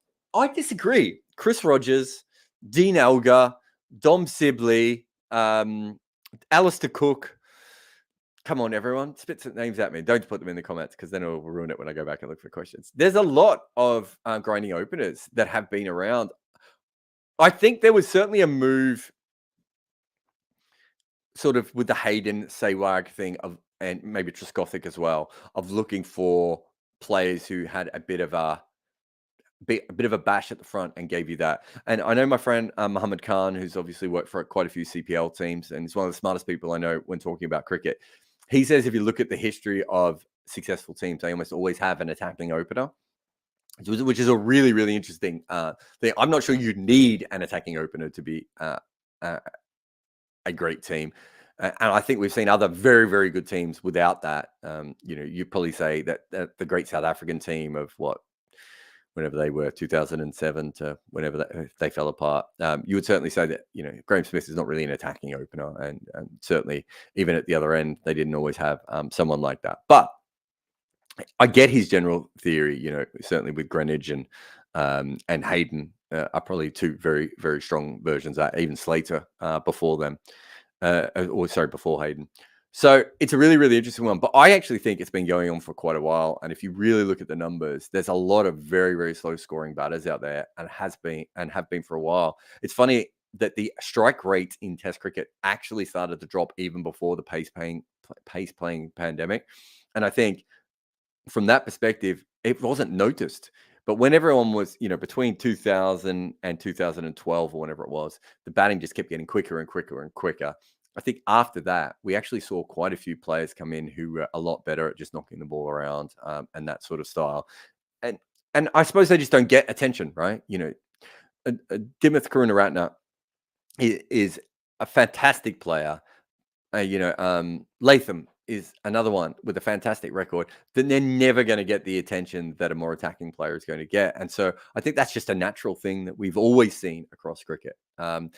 disagree. Chris Rogers, Dean Elgar, Dom Sibley, Alistair Cook. Come on, everyone. Spit some names at me. Don't put them in the comments because then it will ruin it when I go back and look for questions. There's a lot of grinding openers that have been around. I think there was certainly a move sort of with the Hayden Sehwag thing and maybe Trescothick as well, of looking for players who had a bit of a bash at the front and gave you that. And I know my friend Muhammad Khan, who's obviously worked for quite a few CPL teams and he's one of the smartest people I know when talking about cricket. He says if you look at the history of successful teams, they almost always have an attacking opener, which is a really, really interesting thing. I'm not sure you need an attacking opener to be a great team. And I think we've seen other very, very good teams without that. You'd probably say that the great South African team of whenever they were 2007 to whenever they fell apart, you would certainly say that, Graeme Smith is not really an attacking opener. And certainly even at the other end, they didn't always have someone like that. But I get his general theory, certainly with Greenwich and Hayden are probably two very, very strong versions. Even Slater before them, before Hayden. So it's a really, really interesting one. But I actually think it's been going on for quite a while. And if you really look at the numbers, there's a lot of very, very slow scoring batters out there and have been for a while. It's funny that the strike rate in Test cricket actually started to drop even before the pace playing pandemic. And I think from that perspective, it wasn't noticed But when everyone was, between 2000 and 2012 or whenever it was, the batting just kept getting quicker and quicker and quicker. I think after that, we actually saw quite a few players come in who were a lot better at just knocking the ball around and that sort of style. And I suppose they just don't get attention, right? Dimith Karunaratne is a fantastic player. Latham is another one with a fantastic record. Then they're never going to get the attention that a more attacking player is going to get. And so I think that's just a natural thing that we've always seen across cricket. But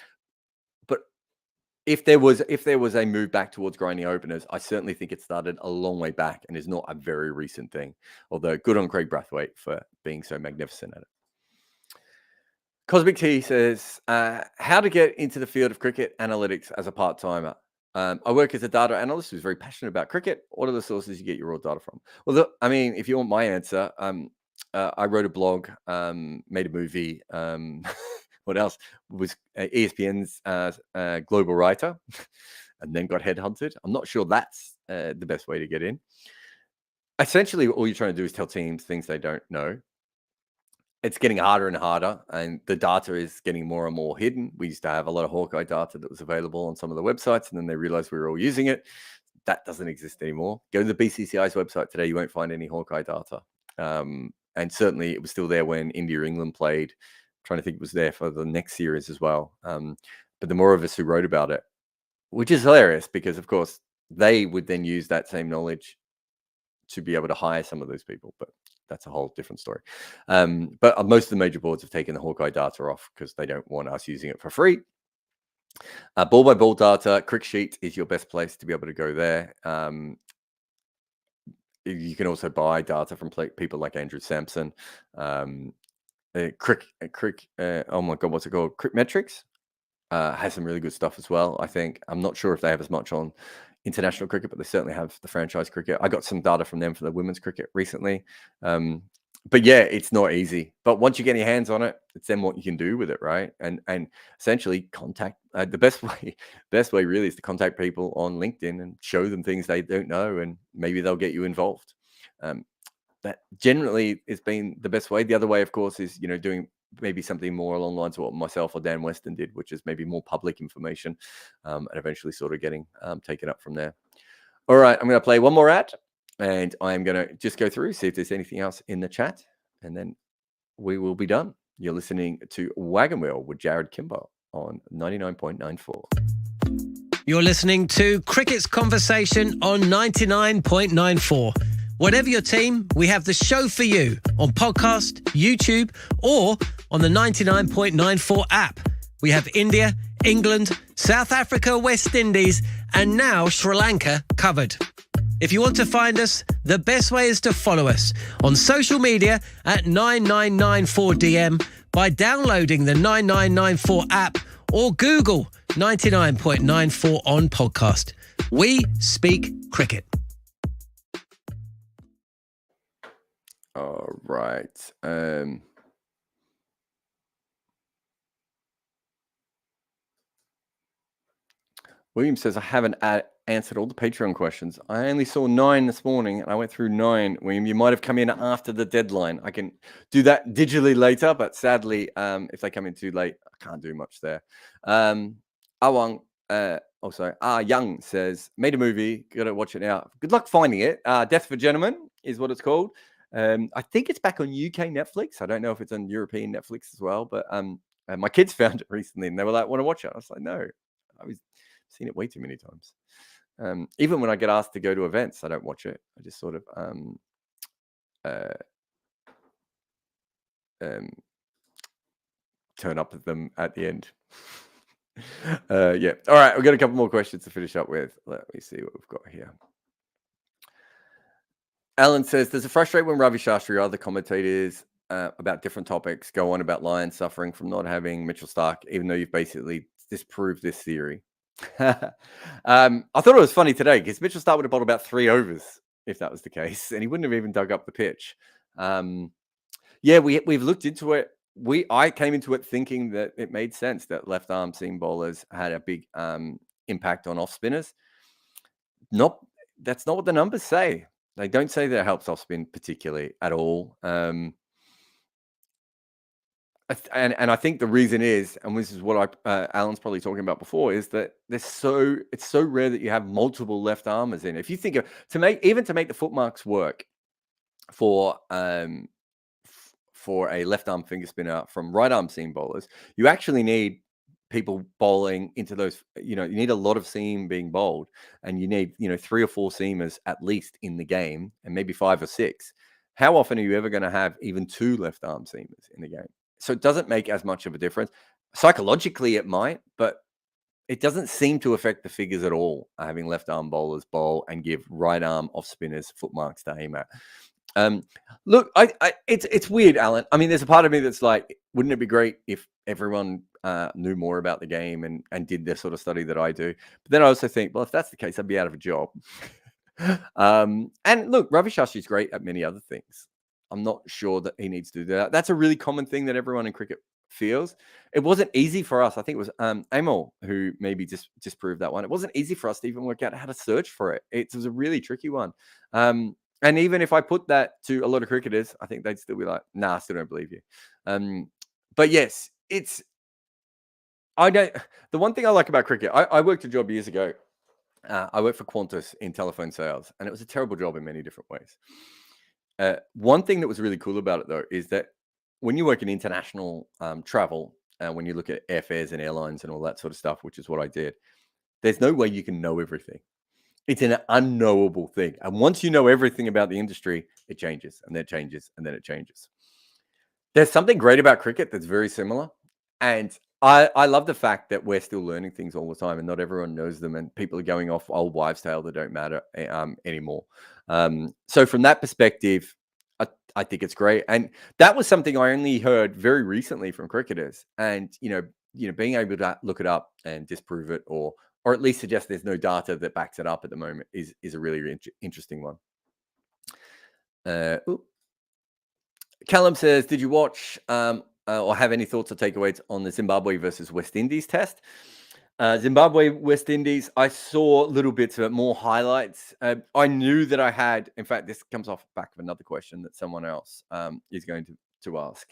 if there was a move back towards grinding openers, I certainly think it started a long way back and is not a very recent thing. Although good on Craig Brathwaite for being so magnificent at it. Cosmic T says, how to get into the field of cricket analytics as a part-timer. I work as a data analyst who's very passionate about cricket. What are the sources you get your raw data from? Well, if you want my answer, I wrote a blog, made a movie. What else? Was ESPN's global writer and then got headhunted. I'm not sure that's the best way to get in. Essentially, all you're trying to do is tell teams things they don't know. It's getting harder and harder, and the data is getting more and more hidden. We used to have a lot of Hawkeye data that was available on some of the websites, and then they realized we were all using it. That doesn't exist anymore. Go to the BCCI's website today. You won't find any Hawkeye data. And certainly it was still there when India or England played. I'm trying to think it was there for the next series as well. But the more of us who wrote about it, which is hilarious because, of course, they would then use that same knowledge to be able to hire some of those people. But that's a whole different story. But most of the major boards have taken the Hawkeye data off because they don't want us using it for free. Ball by ball data, CricSheet is your best place to be able to go there. You can also buy data from people like Andrew Sampson. Oh my God, what's it called? CricMetrics has some really good stuff as well. I think I'm not sure if they have as much on international cricket, but they certainly have the franchise cricket. I got some data from them for the women's cricket recently. But yeah, it's not easy. But once you get your hands on it, it's then what you can do with it, right? And essentially contact the best way really is to contact people on LinkedIn and show them things they don't know, and maybe they'll get you involved. That generally has been the best way. The other way, of course, is doing maybe something more along the lines of what myself or Dan Weston did, which is maybe more public information, and eventually sort of getting taken up from there. All right, I'm going to play one more ad, and I'm going to just go through, see if there's anything else in the chat, and then we will be done. You're listening to Wagon Wheel with Jarrod Kimber on 99.94. You're listening to Cricket's Conversation on 99.94. Whatever your team, we have the show for you on podcast, YouTube, or on the 99.94 app. We have India, England, South Africa, West Indies, and now Sri Lanka covered. If you want to find us, the best way is to follow us on social media at 9994DM by downloading the 9994 app or Google 99.94 on podcast. We speak cricket. All right. William says, I haven't answered all the Patreon questions. I only saw 9 this morning, and I went through 9. William, you might have come in after the deadline. I can do that digitally later, but sadly, if they come in too late, I can't do much there. Young says, made a movie, gotta watch it now. Good luck finding it. Death for Gentlemen is what it's called. I think it's back on UK Netflix. I don't know if it's on European Netflix as well, but my kids found it recently and they were like, want to watch it? I was like, no, I've seen it way too many times. Even when I get asked to go to events, I don't watch it. I just sort of turn up at them at the end. Yeah. All right. We've got a couple more questions to finish up with. Let me see what we've got here. Alan says, does it frustrate when Ravi Shastri or other commentators about different topics go on about Lions suffering from not having Mitchell Starc, even though you've basically disproved this theory? I thought it was funny today because Mitchell Starc would have bowled about 3 overs if that was the case, and he wouldn't have even dug up the pitch. Yeah, we've looked into it. I came into it thinking that it made sense that left arm seam bowlers had a big impact on off spinners. That's not what the numbers say. They don't say that it helps off spin particularly at all. And I think the reason is, and this is what Alan's probably talking about before, is that it's so rare that you have multiple left armers in. If you think of to make the footmarks work for a left arm finger spinner from right arm seam bowlers, you actually need people bowling into those. You need a lot of seam being bowled, and you need 3 or 4 seamers at least in the game, and maybe 5 or 6. How often are you ever going to have even 2 left arm seamers in the game? So it doesn't make as much of a difference. Psychologically, it might, but it doesn't seem to affect the figures at all, having left arm bowlers bowl and give right arm off spinners footmarks to aim at. Look, it's weird, Alan. I mean, there's a part of me that's like, wouldn't it be great if everyone knew more about the game and did the sort of study that I do? But then I also think, well, if that's the case, I'd be out of a job. And look, Ravi Shastri's great at many other things. I'm not sure that he needs to do that. That's a really common thing that everyone in cricket feels. It wasn't easy for us. I think it was Amol who maybe just disproved that one. It wasn't easy for us to even work out how to search for it. It was a really tricky one. And even if I put that to a lot of cricketers, I think they'd still be like, nah, I still don't believe you. But yes, the one thing I like about cricket, I worked a job years ago. I worked for Qantas in telephone sales, and it was a terrible job in many different ways. One thing that was really cool about it, though, is that when you work in international travel, when you look at airfares and airlines and all that sort of stuff, which is what I did, there's no way you can know everything. It's an unknowable thing. And once you know everything about the industry, it changes, and then it changes, and then it changes. There's something great about cricket that's very similar. And I love the fact that we're still learning things all the time, and not everyone knows them, and people are going off old wives' tale that don't matter anymore. So from that perspective, I think it's great. And that was something I only heard very recently from cricketers. And, being able to look it up and disprove it, or at least suggest there's no data that backs it up at the moment is a really interesting one. Callum says, did you watch or have any thoughts or takeaways on the Zimbabwe versus West Indies test? Zimbabwe, West Indies, I saw little bits of it, more highlights. I knew that I had, in fact, this comes off the back of another question that someone else is going to ask.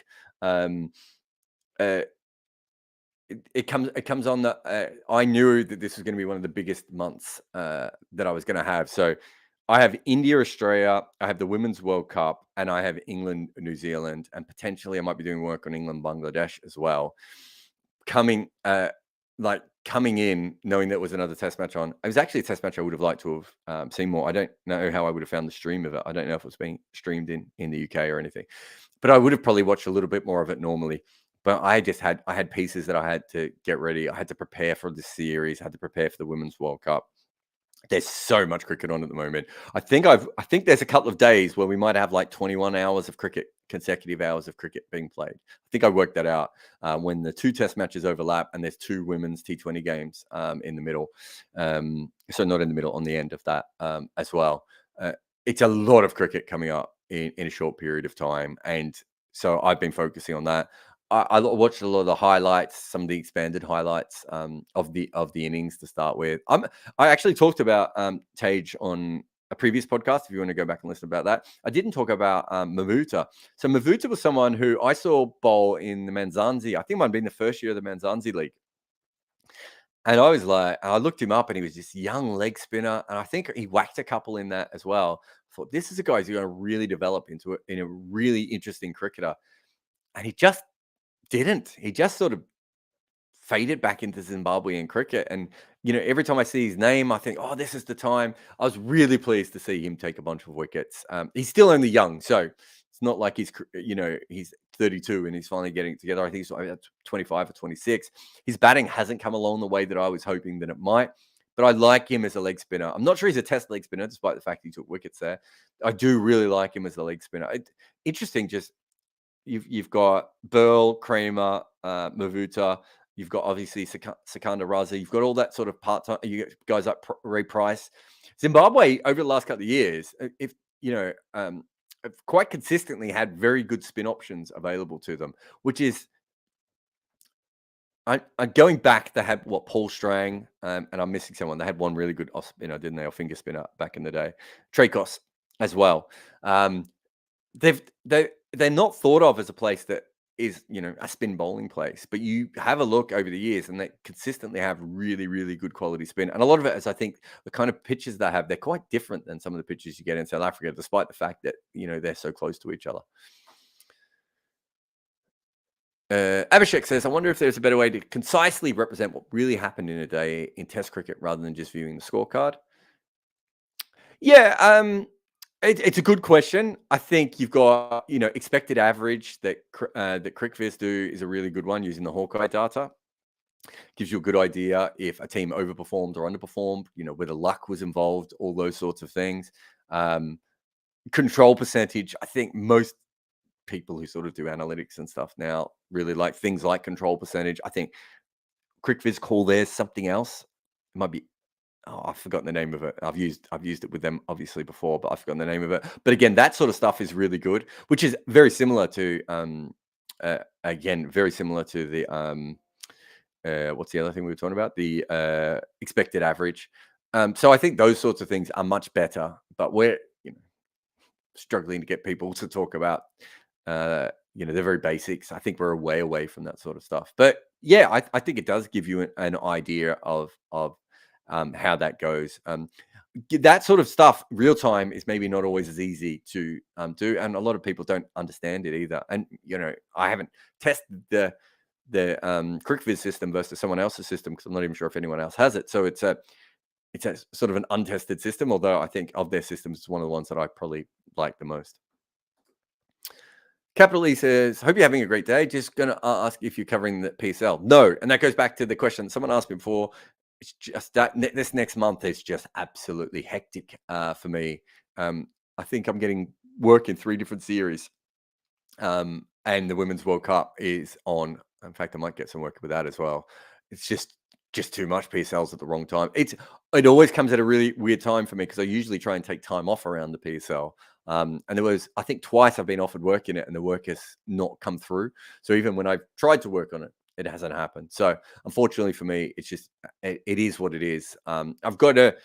It comes on that I knew that this was going to be one of the biggest months that I was going to have. So I have India, Australia, I have the Women's World Cup, and I have England, New Zealand, and potentially I might be doing work on England, Bangladesh as well. Coming in, knowing that was another test match on. It was actually a test match I would have liked to have seen more. I don't know how I would have found the stream of it. I don't know if it was being streamed in the UK or anything, but I would have probably watched a little bit more of it normally. But I had pieces that I had to get ready. I had to prepare for the series. I had to prepare for the Women's World Cup. There's so much cricket on at the moment. I think there's a couple of days where we might have like 21 hours of cricket, consecutive hours of cricket being played. I think I worked that out when the 2 test matches overlap and there's 2 women's T20 games in the middle. So not in the middle, on the end of that as well. It's a lot of cricket coming up in a short period of time. And so I've been focusing on that. I watched a lot of the highlights, some of the expanded highlights of the innings to start with. I actually talked about Tage on a previous podcast. If you want to go back and listen about that, I didn't talk about Mavuta. So Mavuta was someone who I saw bowl in the Manzanzi. I think it might have been the first year of the Manzanzi League. And I was like, I looked him up, and he was this young leg spinner, and I think he whacked a couple in that as well. I thought, this is a guy who's going to really develop into it in a really interesting cricketer, and he just didn't. He just sort of faded back into Zimbabwean cricket. And, every time I see his name, I think, oh, this is the time. I was really pleased to see him take a bunch of wickets. He's still only young, so it's not like he's 32 and he's finally getting it together. I think he's 25 or 26. His batting hasn't come along the way that I was hoping that it might, but I like him as a leg spinner. I'm not sure he's a test leg spinner, despite the fact he took wickets there. I do really like him as a leg spinner. Interesting, just You've got Burl, Kramer, Mavuta. You've got obviously Sikandar Raza. You've got all that sort of part-time. You got guys like Ray Price. Zimbabwe over the last couple of years, have quite consistently had very good spin options available to them, which is going back. They had Paul Strang, and I'm missing someone. They had one really good off spinner, didn't they, or finger spinner back in the day. Trakos as well. They're not thought of as a place that is, a spin bowling place. But you have a look over the years and they consistently have really, really good quality spin. And a lot of it is, I think, the kind of pitches they have, they're quite different than some of the pitches you get in South Africa, despite the fact that, they're so close to each other. Abhishek says, I wonder if there's a better way to concisely represent what really happened in a day in Test cricket rather than just viewing the scorecard. Yeah, it's a good question. I think you've got, expected average that CricViz do is a really good one using the Hawkeye data. Gives you a good idea if a team overperformed or underperformed, whether luck was involved, all those sorts of things. Control percentage, I think most people who sort of do analytics and stuff now really like things like control percentage. I think CricViz call theirs something else. It might be, I've forgotten the name of it. I've used it with them obviously before, but I've forgotten the name of it. But again, that sort of stuff is really good, which is very similar to very similar to the what's the other thing we were talking about? The expected average. So I think those sorts of things are much better, but we're struggling to get people to talk about the very basics. I think we're way away from that sort of stuff. But yeah, I think it does give you an idea of how that goes. That sort of stuff, real time, is maybe not always as easy to do, and a lot of people don't understand it either. And I haven't tested the CricViz system versus someone else's system because I'm not even sure if anyone else has it. So it's a sort of an untested system, although I think of their systems, it's one of the ones that I probably like the most. Capital E says, hope you're having a great day. Just going to ask if you're covering the PSL. No, and that goes back to the question someone asked me before. It's just that this next month is just absolutely hectic for me. I think I'm getting work in 3 different series, and the Women's World Cup is on. In fact, I might get some work with that as well. It's just too much. PSLs at the wrong time. It always comes at a really weird time for me because I usually try and take time off around the PSL. And there was, I think, twice I've been offered work in it and the work has not come through. So even when I've tried to work on it, it hasn't happened. So unfortunately for me, it's just, it is what it is. I've got to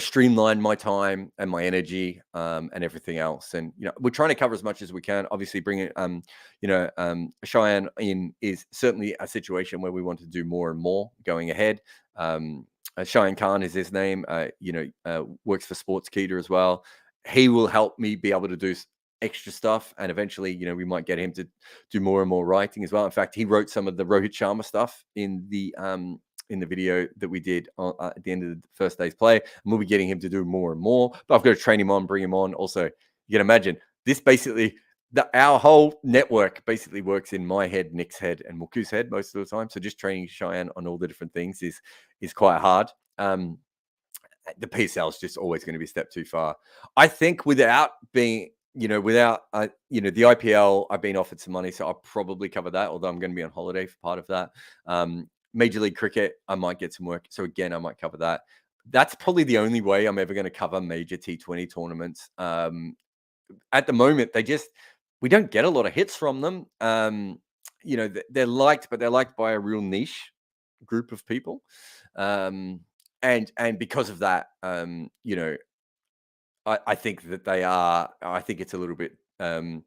streamline my time and my energy and everything else. And, we're trying to cover as much as we can. Obviously bringing, Cheyenne in is certainly a situation where we want to do more and more going ahead. Cheyenne Khan is his name, works for Sportskeeda as well. He will help me be able to do extra stuff. And eventually, we might get him to do more and more writing as well. In fact, he wrote some of the Rohit Sharma stuff in the video that we did at the end of the first day's play. And we'll be getting him to do more and more. But I've got to train him on, bring him on. Also, you can imagine this basically, our whole network basically works in my head, Nick's head, and Muku's head most of the time. So just training Cheyenne on all the different things is quite hard. The PSL is just always going to be a step too far. I think without being, the IPL, I've been offered some money, so I'll probably cover that, although I'm going to be on holiday for part of that. Major League Cricket, I might get some work. So again, I might cover that. That's probably the only way I'm ever going to cover major T20 tournaments. At the moment, we don't get a lot of hits from them. They're liked, but they're liked by a real niche group of people. And because of that, I think that they are. I think it's a little bit. I don't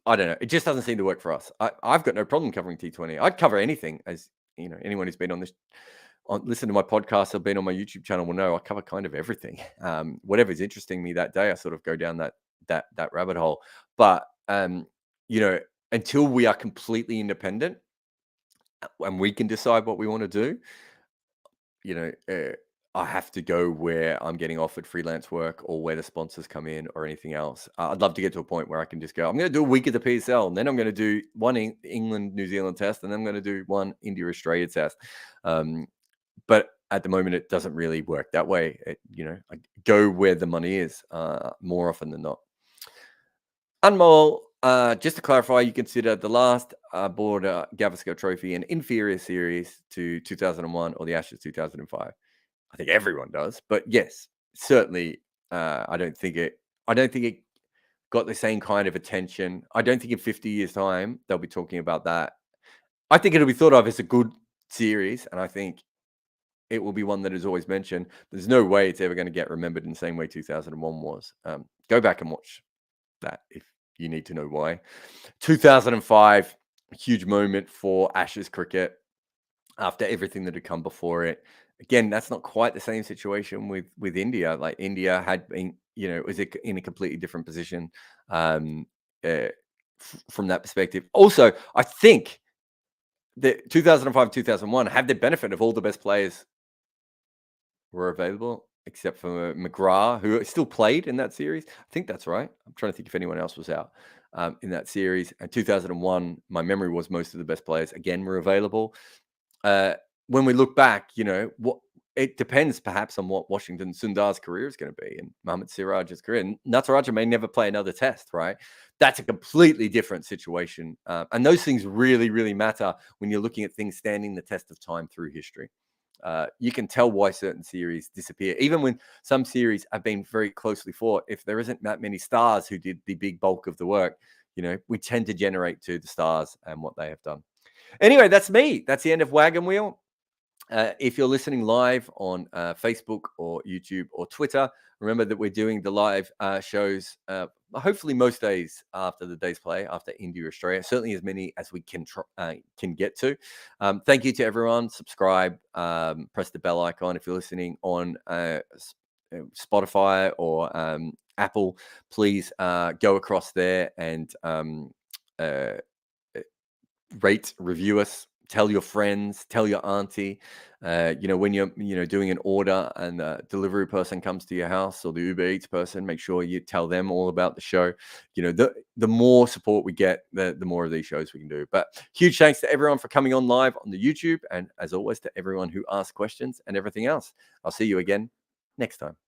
know. It just doesn't seem to work for us. I've got no problem covering T20. I'd cover anything. As anyone who's been on this, listen to my podcast, or been on my YouTube channel will know I cover kind of everything. Whatever's interesting me that day, I sort of go down that rabbit hole. But until we are completely independent and we can decide what we want to do. I have to go where I'm getting offered freelance work or where the sponsors come in or anything else. I'd love to get to a point where I can just go, I'm going to do a week of the PSL, and then I'm going to do one England, New Zealand test, and then I'm going to do one India, Australia test. But at the moment, it doesn't really work that way. I go where the money is more often than not. Anmol, just to clarify, you consider the last Border Gavaskar Trophy an inferior series to 2001 or the Ashes 2005? I think everyone does, but yes, certainly. I don't think it got the same kind of attention. I don't think in 50 years' time they'll be talking about that. I think it'll be thought of as a good series, and I think it will be one that is always mentioned. There's no way it's ever going to get remembered in the same way 2001 was. Go back and watch that if you need to know why. 2005, huge moment for Ashes cricket after everything that had come before it. Again, that's not quite the same situation with India. Like India had been, was in a completely different position from that perspective. Also, I think that 2005, 2001 had the benefit of all the best players were available, except for McGrath, who still played in that series. I think that's right. I'm trying to think if anyone else was out in that series. And 2001, my memory was most of the best players, again, were available. When we look back, it depends perhaps on what Washington Sundar's career is going to be and Mohammad Siraj's career. And Nataraja may never play another test, right? That's a completely different situation. And those things really, really matter when you're looking at things standing the test of time through history. You can tell why certain series disappear. Even when some series have been very closely fought, if there isn't that many stars who did the big bulk of the work, we tend to generate to the stars and what they have done. Anyway, that's me. That's the end of Wagon Wheel. If you're listening live on Facebook or YouTube or Twitter, remember that we're doing the live shows hopefully most days after the day's play, after India, Australia, certainly as many as we can get to. Thank you to everyone. Subscribe, press the bell icon. If you're listening on Spotify or Apple, please go across there and rate, review us. Tell your friends, tell your auntie, when you're, doing an order and the delivery person comes to your house or the Uber Eats person, make sure you tell them all about the show. The more support we get, the more of these shows we can do. But huge thanks to everyone for coming on live on the YouTube. And as always, to everyone who asked questions and everything else. I'll see you again next time.